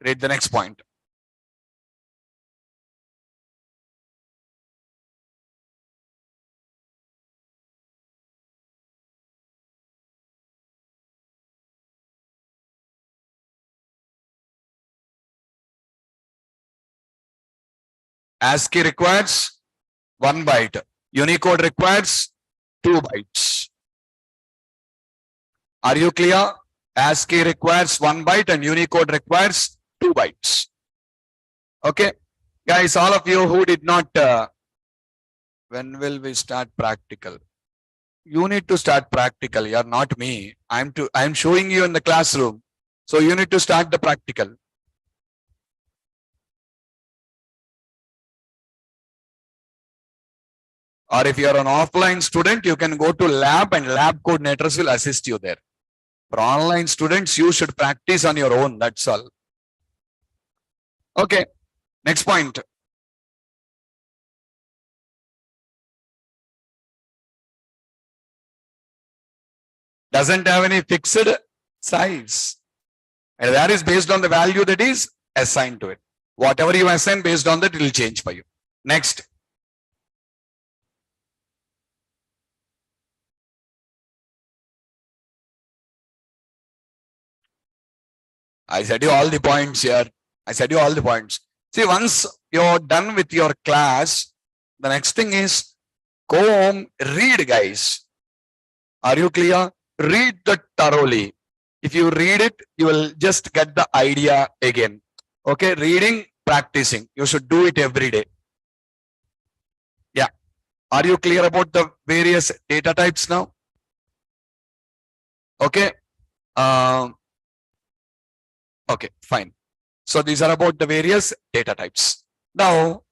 Read the next point. ASCII requires 1 byte. Unicode requires 2 bytes. Are you clear? ASCII requires 1 byte and Unicode requires 2 bytes. Okay. Guys, all of you who did not, when will we start practical? You need to start practical. You're not me. I'm showing you in the classroom. So you need to start the practical. Or if you're an offline student, you can go to lab and lab coordinators will assist you there. For online students, you should practice on your own. That's all. Okay. Next point. Doesn't have any fixed size. And that is based on the value that is assigned to it. Whatever you assign based on that, it will change for you. Next. I said you all the points here. I said you all the points. See, once you're done with your class, the next thing is go home, read, guys. Are you clear? Read that thoroughly. If you read it, you will just get the idea again. Okay, reading, practicing. You should do it every day. Yeah. Are you clear about the various data types now? Okay. Okay, fine. So these are about the various data types. Now,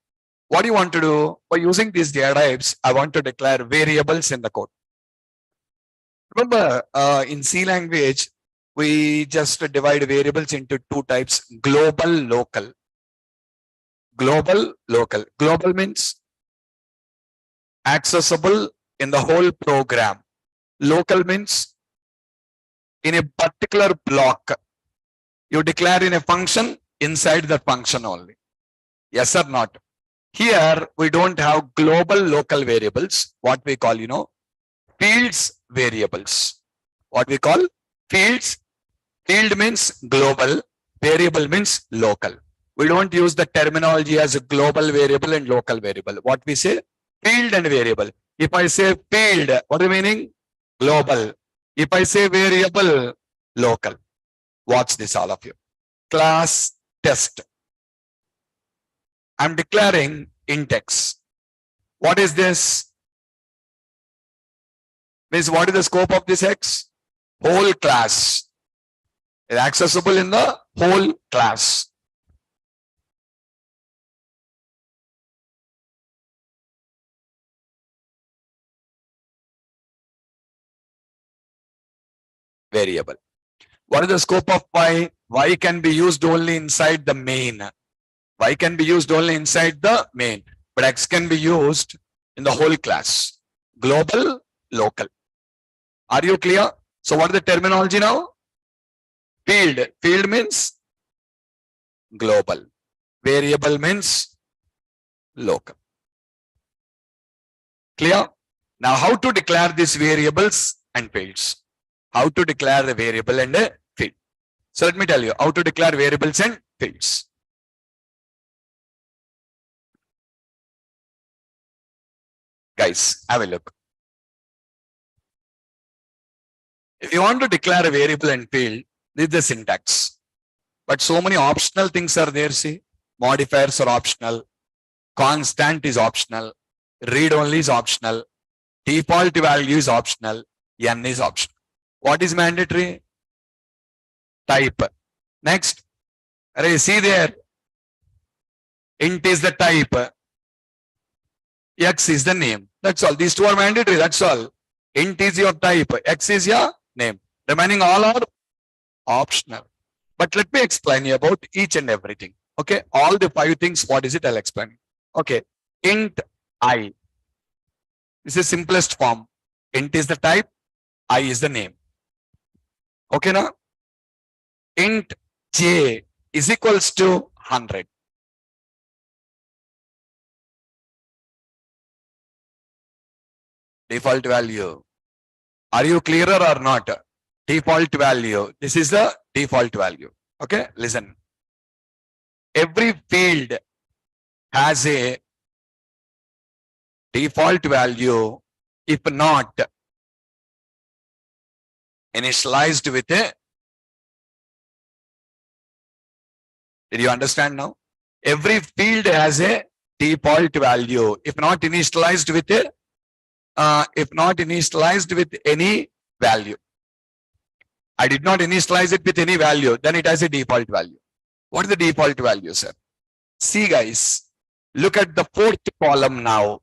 what do you want to do? By using these data types, I want to declare variables in the code. Remember, in C language, we just divide variables into 2 types, global, local. Global, local. Global means accessible in the whole program. Local means in a particular block. You declare in a function inside the function only. Yes or not? Here, we don't have global local variables, what we call, fields variables. What we call fields. Field means global, variable means local. We don't use the terminology as a global variable and local variable. What we say? Field and variable. If I say field, what is the meaning? Global. If I say variable, local. Watch this, all of you. Class test. I'm declaring int x. What is this? Means what is the scope of this x? Whole class. It's accessible in the whole class. Variable. What is the scope of y? Y can be used only inside the main. Y can be used only inside the main. But x can be used in the whole class. Global, local. Are you clear? So what is the terminology now? Field. Field means global. Variable means local. Clear? Now how to declare these variables and fields? How to declare a variable and a field? So let me tell you how to declare variables and fields. Guys, have a look. If you want to declare a variable and field, this is the syntax. But so many optional things are there, see. Modifiers are optional. Constant is optional. Read only is optional. Default value is optional. N is optional. What is mandatory? Type. Next. See there. Int is the type. X is the name. That's all. These two are mandatory. That's all. Int is your type. X is your name. Remaining all are optional. But let me explain you about each and everything. Okay. All the 5 things. What is it? I'll explain. Okay. Int I. This is simplest form. Int is the type. I is the name. Okay now? Int j is equals to 100. Default value. Are you clearer or not? Default value. This is the default value. Okay, listen. Every field has a default value if not initialized with a. Did you understand now? Every field has a default value if not initialized with a any value. I did not initialize it with any value, then it has a default value. What is the default value, sir? See guys, look at the fourth column now.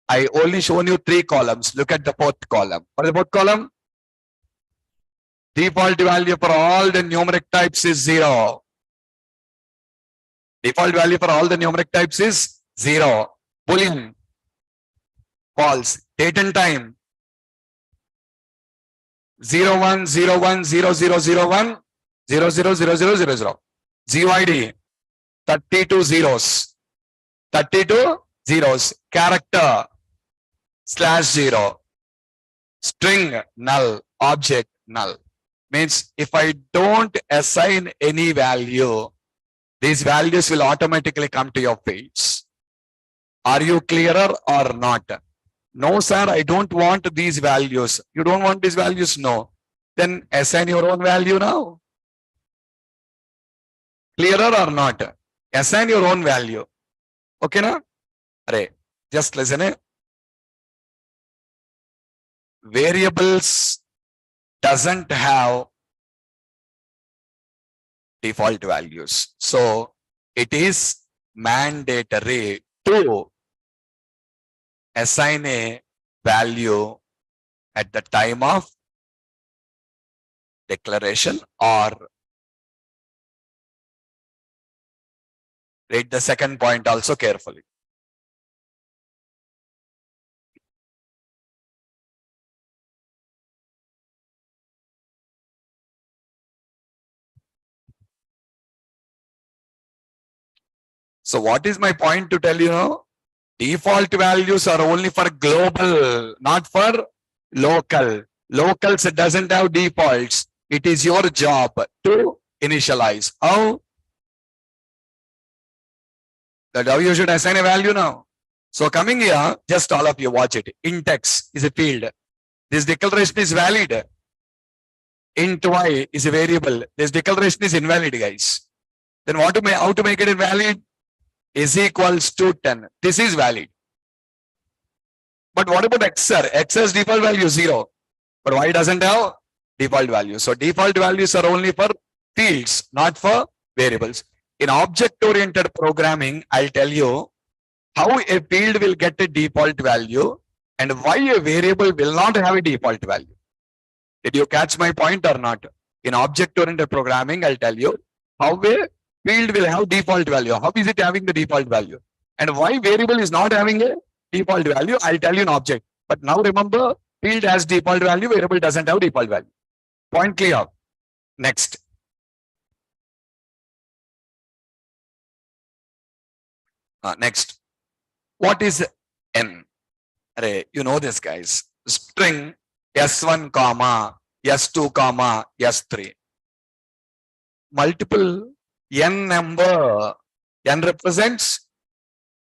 I only shown you 3 columns. Look at the fourth column. What is the fourth column? Default value for all the numeric types is 0. Default value for all the numeric types is 0. Boolean, false. Date and time, 01 01 0001 000000. GUID, 32 zeros. 32 zeros. Character, /0. String, null. Object, null. Means if I don't assign any value, these values will automatically come to your fields. Are you clearer or not? No, sir, I don't want these values. You don't want these values? No. Then assign your own value now. Clearer or not? Assign your own value. Okay, na? Array, just listen. Variables doesn't have default values. So it is mandatory to assign a value at the time of declaration, or read the second point also carefully. So what is my point to tell you now? Default values are only for global, not for local. Locals doesn't have defaults. It is your job to initialize. How? That's how you should assign a value now. So coming here, just all of you watch it. Int X is a field. This declaration is valid. Int Y is a variable. This declaration is invalid, guys. Then how to make it invalid? Is equals to 10. This is valid. But what about XOR? XOR's default value is 0. But Y doesn't have default value. So default values are only for fields, not for variables. In object-oriented programming, I'll tell you how a field will get a default value and why a variable will not have a default value. Did you catch my point or not? In object-oriented programming, I'll tell you how a field will have default value. How is it having the default value? And why variable is not having a default value? I'll tell you in object. But now remember, field has default value, variable doesn't have default value. Point clear. Next. Next. What is n? Array, you know this, guys. String S1 comma S2 comma S3. Multiple n number. N represents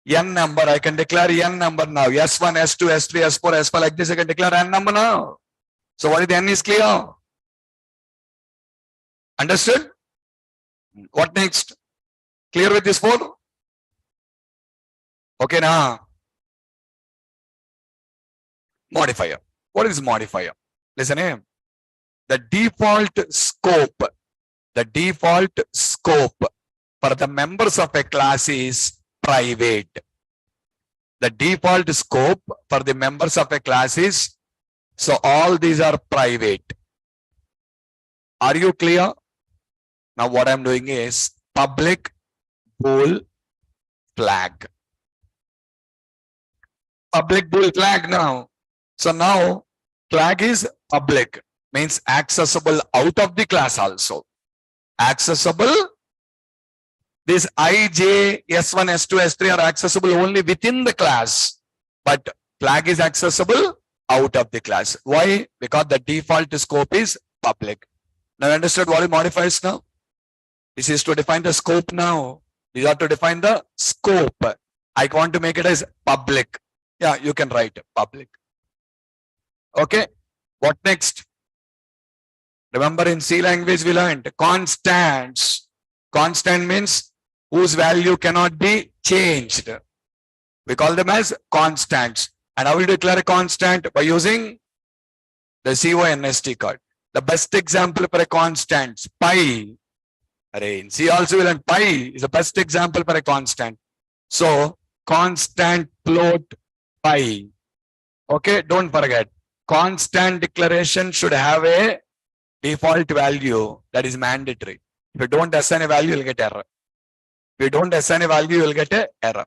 n number. I can declare n number now. S1, S2, S3, S4, S5 like this. I can declare n number now. So what is the n is clear? Understood? What next? Clear with this 4? Okay, now. Modifier. What is modifier? Listen here. The default scope for the members of a class is private. The default scope for the members of a class is, so all these are private. Are you clear? Now what I'm doing is public bool flag. Public bool flag now. So now flag is public, means accessible out of the class also. Accessible. This I, J, S1, S2, S3 are accessible only within the class. But flag is accessible out of the class. Why? Because the default scope is public. Now understood what it modifies now? This is to define the scope now. These are to define the scope. I want to make it as public. Yeah, you can write public. Okay. What next? Remember in C language we learned constants. Constant means whose value cannot be changed. We call them as constants. And how we declare a constant? By using the CONST card. The best example for a constant, pi. In C also we learn pi is the best example for a constant. So constant float pi. Okay, don't forget. Constant declaration should have a default value that is mandatory. If you don't assign a value, you'll get error. If you don't assign a value, you'll get a error.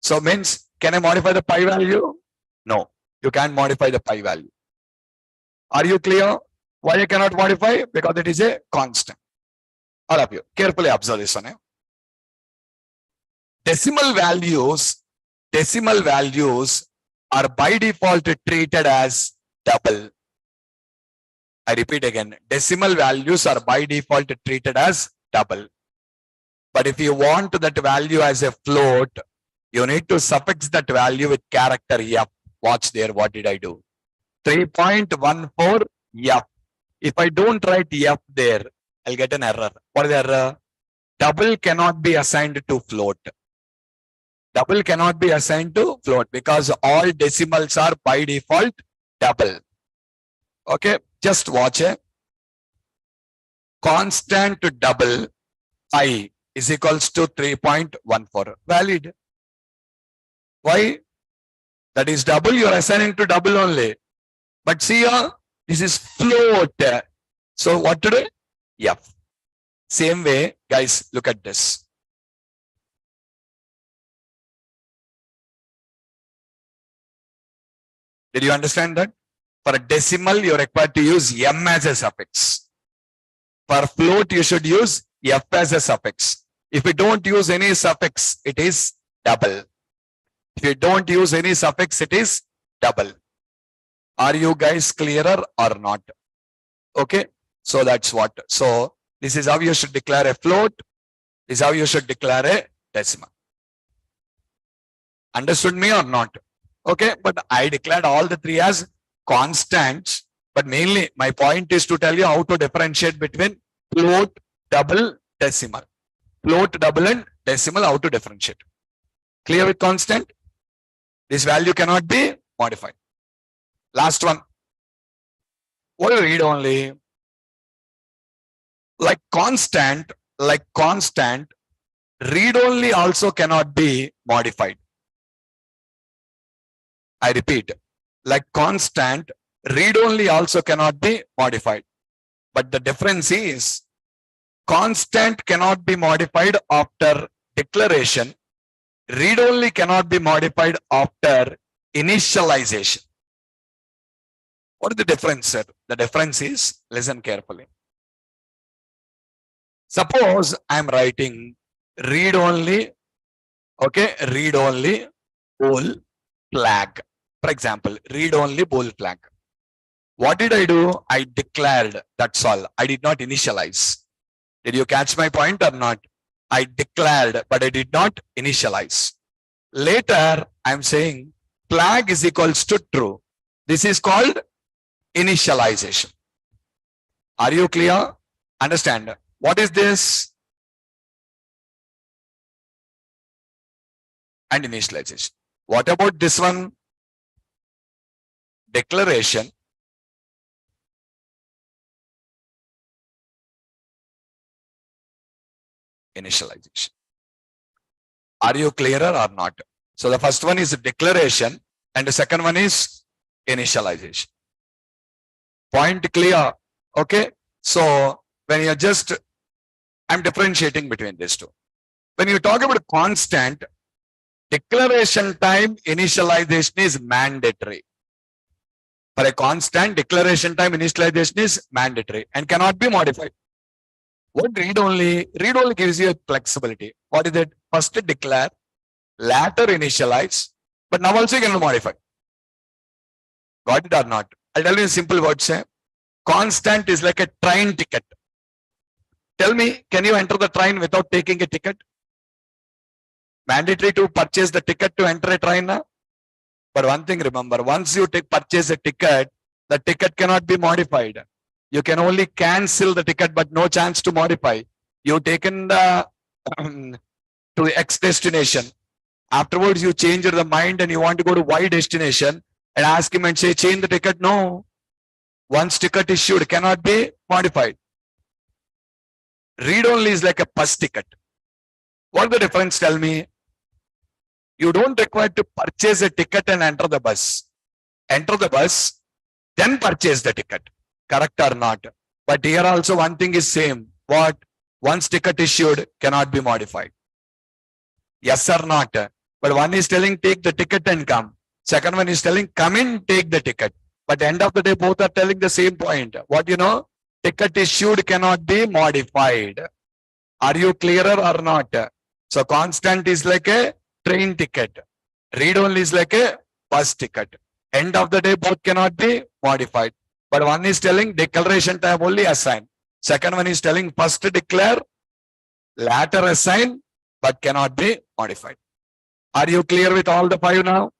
So means, can I modify the pi value? No, you can't modify the pi value. Are you clear? Why I cannot modify? Because it is a constant. All of you, carefully observe this one. Decimal values are by default treated as double. I repeat again, decimal values are by default treated as double. But if you want that value as a float, you need to suffix that value with character F. Watch there, what did I do? 3.14 F. If I don't write F there, I'll get an error. What is the error? Double cannot be assigned to float. Double cannot be assigned to float because all decimals are by default double. Okay, just watch it. Constant to double I is equals to 3.14. Valid. Why? That is double, you are assigning to double only. But see here, this is float. So what to do? F. Same way, guys, look at this. Did you understand that? For a decimal, you're required to use M as a suffix. For float, you should use F as a suffix. If you don't use any suffix, it is double. If you don't use any suffix, it is double. Are you guys clearer or not? Okay, so that's what. So this is how you should declare a float. This is how you should declare a decimal. Understood me or not? Okay, but I declared all the three as constants. But mainly my point is to tell you how to differentiate between float, double, decimal. Float, double and decimal, how to differentiate. Clear with constant? This value cannot be modified. Last one. What do you read only? Like constant, read only also cannot be modified. I repeat, like constant, read only also cannot be modified. But the difference is constant cannot be modified after declaration. Read only cannot be modified after initialization. What is the difference, sir? The difference is, listen carefully. Suppose I am writing read only, okay, read only bool flag. For example, read only bool flag. What did I do? I declared, that's all. I did not initialize. Did you catch my point or not? I declared, but I did not initialize. Later, I'm saying flag is equals to true. This is called initialization. Are you clear? Understand? What is this? And initialization. What about this one? Declaration. Initialization. Are you clearer or not? So the first one is declaration and the second one is initialization. Point clear? Okay. So when you're just, I'm differentiating between these two. When you talk about constant, declaration time initialization is mandatory. For a constant, declaration time initialization is mandatory and cannot be modified. What read only? Read only gives you a flexibility. What is it? First declare, later initialize, but now also you can modify. Got it or not? I'll tell you in simple words. Constant is like a train ticket. Tell me, can you enter the train without taking a ticket? Mandatory to purchase the ticket to enter a train. But one thing remember, once you purchase a ticket, the ticket cannot be modified. You can only cancel the ticket, but no chance to modify. You taken the to the X destination. Afterwards, you change the mind and you want to go to Y destination and ask him and say, change the ticket. No. Once ticket issued, cannot be modified. Read only is like a bus ticket. What the difference? Tell me. You don't require to purchase a ticket and enter the bus. Enter the bus, then purchase the ticket. Correct or not? But here also one thing is same. What? Once ticket issued, cannot be modified. Yes or not? But one is telling take the ticket and come. Second one is telling come in, take the ticket. But end of the day, both are telling the same point. What you know? Ticket issued cannot be modified. Are you clearer or not? So constant is like a train ticket. Read only is like a bus ticket. End of the day, both cannot be modified. But one is telling declaration type only assign. Second one is telling first declare, later assign, but cannot be modified. Are you clear with all the five now?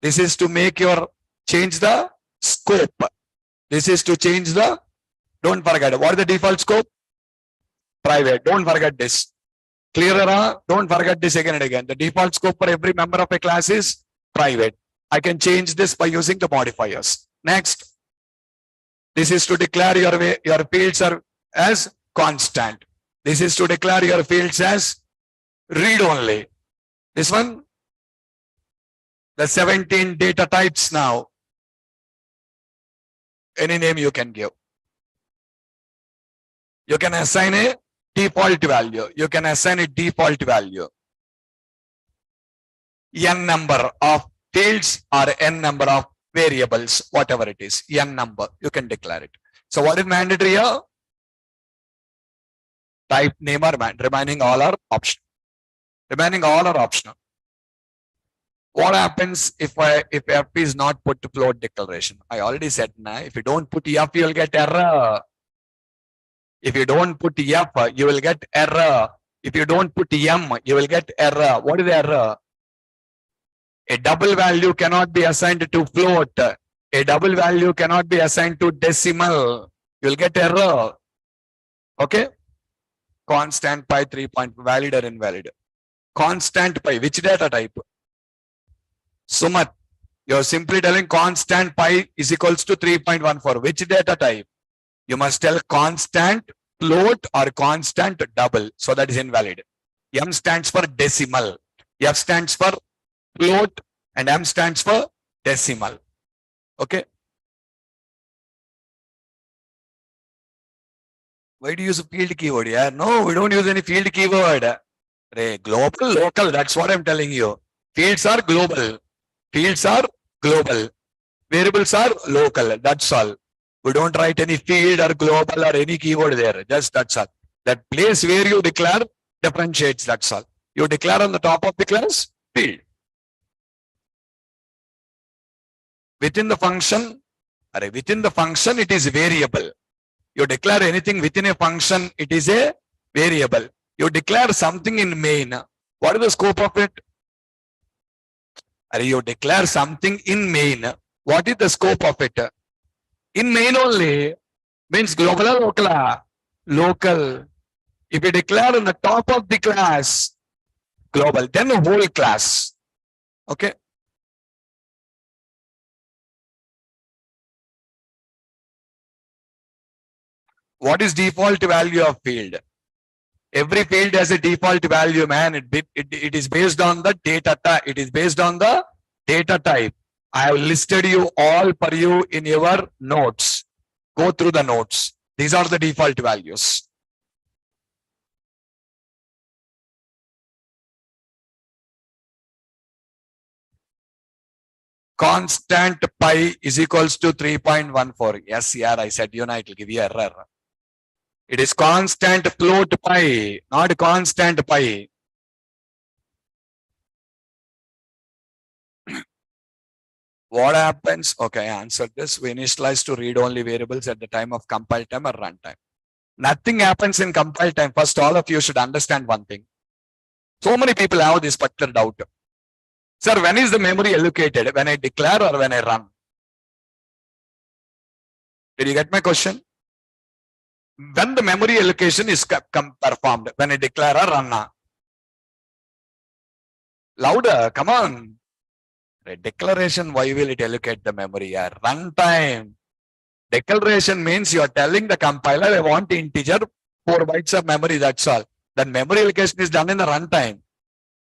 This is to make your change the scope. This is to change the, don't forget, what is the default scope? Private. Don't forget this. Clearer, huh? Don't forget this again and again. The default scope for every member of a class is private. I can change this by using the modifiers. Next. This is to declare your fields are as constant. This is to declare your fields as read only. This one, the 17 data types now. Any name you can give. You can assign a default value. You can assign a default value. N number of fields or N number of variables, whatever it is, N number, you can declare it. So what is mandatory here? Type name or remaining all are optional. Remaining all are optional. What happens if F is not put to float declaration? I already said, nah, if you don't put F, you will get error. If you don't put F, you will get error. If you don't put M, you will get error. What is the error? A double value cannot be assigned to float. A double value cannot be assigned to decimal. You will get error. Okay? Constant pi 3 point, valid or invalid. Constant pi, which data type? Sumat, you're simply telling constant pi is equals to 3.14. Which data type? You must tell constant float or constant double. So that is invalid. M stands for decimal. F stands for float and M stands for decimal. Okay. Why do you use a field keyword? Yeah, no, we don't use any field keyword. Global, local, that's what I'm telling you. Fields are global. Fields are global. Variables are local. That's all. We don't write any field or global or any keyword there. Just that's all. That place where you declare differentiates. That's all. You declare on the top of the class field. Within the function, it is variable. You declare anything within a function, it is a variable. You declare something in main. What is the scope of it? You declare something in main. What is the scope of it? In main only means global or local? Local. If you declare on the top of the class, global, then the whole class. Okay. What is default value of field? Every field has a default value, man. It is based on the data type. It is based on the data type. I have listed you all for you in your notes. Go through the notes. These are the default values. Constant pi is equals to 3.14. Yes, here I said, it will give you error. It is constant float pi, not constant pi. What happens? Okay, I answered this. We initialize to read only variables at the time of compile time or runtime. Nothing happens in compile time. First, all of you should understand one thing. So many people have this particular doubt. Sir, when is the memory allocated? When I declare or when I run? Did you get my question? When the memory allocation is performed, when I declare or run? Louder, come on. A declaration, why will it allocate the memory? Runtime. Declaration means you are telling the compiler, I want integer 4 bytes of memory, that's all. Then memory allocation is done in the runtime.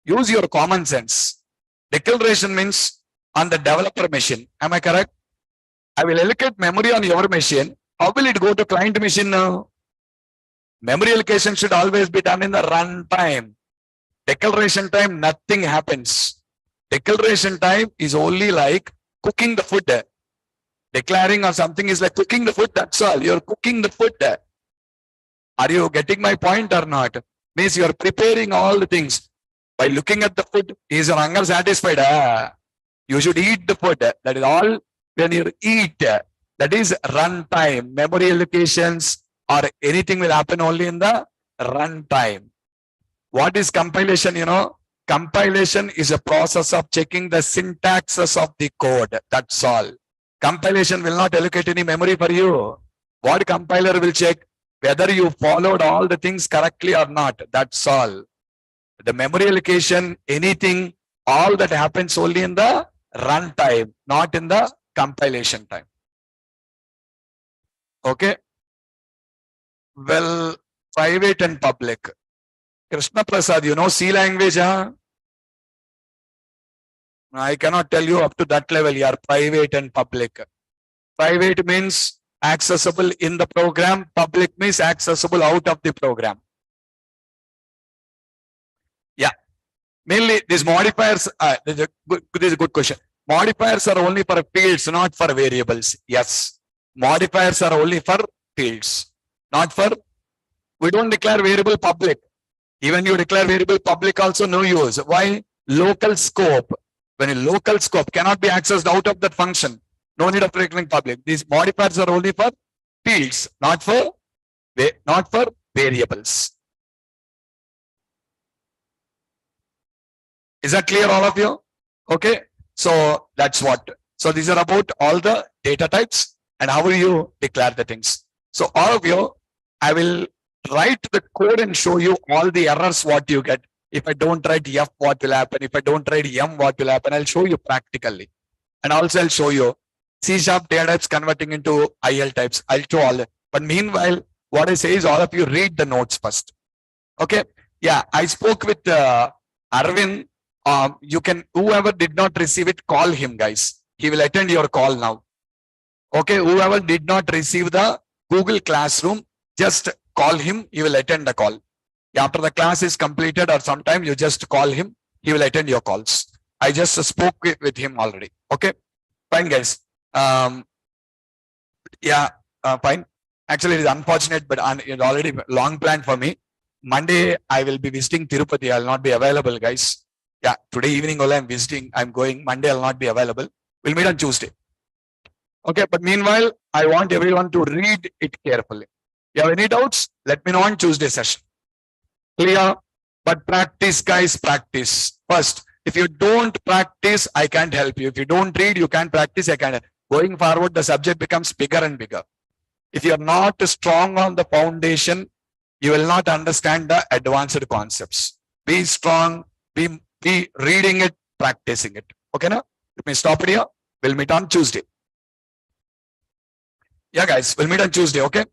Use your common sense. Declaration means on the developer machine. Am I correct? I will allocate memory on your machine. How will it go to client machine now? Memory allocation should always be done in the runtime. Declaration time, nothing happens. Declaration time is only like cooking the food. Declaring or something is like cooking the food, that's all. You're cooking the food. Are you getting my point or not? Means you're preparing all the things. By looking at the food, is your hunger satisfied? You should eat the food. That is all. When you eat, that is runtime. Memory allocations or anything will happen only in the runtime. What is compilation? You know, compilation is a process of checking the syntaxes of the code. That's all. Compilation will not allocate any memory for you. What compiler will check? Whether you followed all the things correctly or not. That's all. The memory allocation, anything, all that happens only in the runtime, not in the compilation time. Okay. Well, private and public. Krishna Prasad, you know C language, huh? I cannot tell you up to that level. You are private and public. Private means accessible in the program. Public means accessible out of the program. Yeah. Mainly these modifiers, this is a good question. Modifiers are only for fields, not for variables. Yes. Modifiers are only for fields, not for, we don't declare variable public. Even you declare variable public also no use. Why? Local scope. When a local scope cannot be accessed out of that function, no need of declaring public. These modifiers are only for fields, not for variables. Is that clear, all of you? Okay. So that's what. So these are about all the data types and how will you declare the things. So all of you, I will write the code and show you all the errors what you get. If I don't write F, what will happen? If I don't write M, what will happen? I'll show you practically. And also I'll show you C# data types converting into IL types. I'll show all that. But meanwhile, what I say is all of you read the notes first. Okay. Yeah, I spoke with Arvind. You can, whoever did not receive it, call him, guys. He will attend your call now. Okay. Whoever did not receive the Google Classroom, just call him. He will attend the call. After the class is completed or sometime you just call him. He will attend your calls. I just spoke with him already. Okay. Fine, guys. Yeah, fine. Actually, it is unfortunate, but it's already long planned for me. Monday, I will be visiting Tirupati. I will not be available, guys. Yeah, today evening only I'm visiting. I'm going. Monday, I will not be available. We'll meet on Tuesday. Okay, but meanwhile, I want everyone to read it carefully. You have any doubts? Let me know on Tuesday session. Clear? But practice, guys, practice. First, if you don't practice, I can't help you. If you don't read, you can't practice, I can't. Going forward, the subject becomes bigger and bigger. If you are not strong on the foundation, you will not understand the advanced concepts. Be strong, be reading it, practicing it. Okay, now? Let me stop it here. We'll meet on Tuesday. Yeah, guys, we'll meet on Tuesday, okay?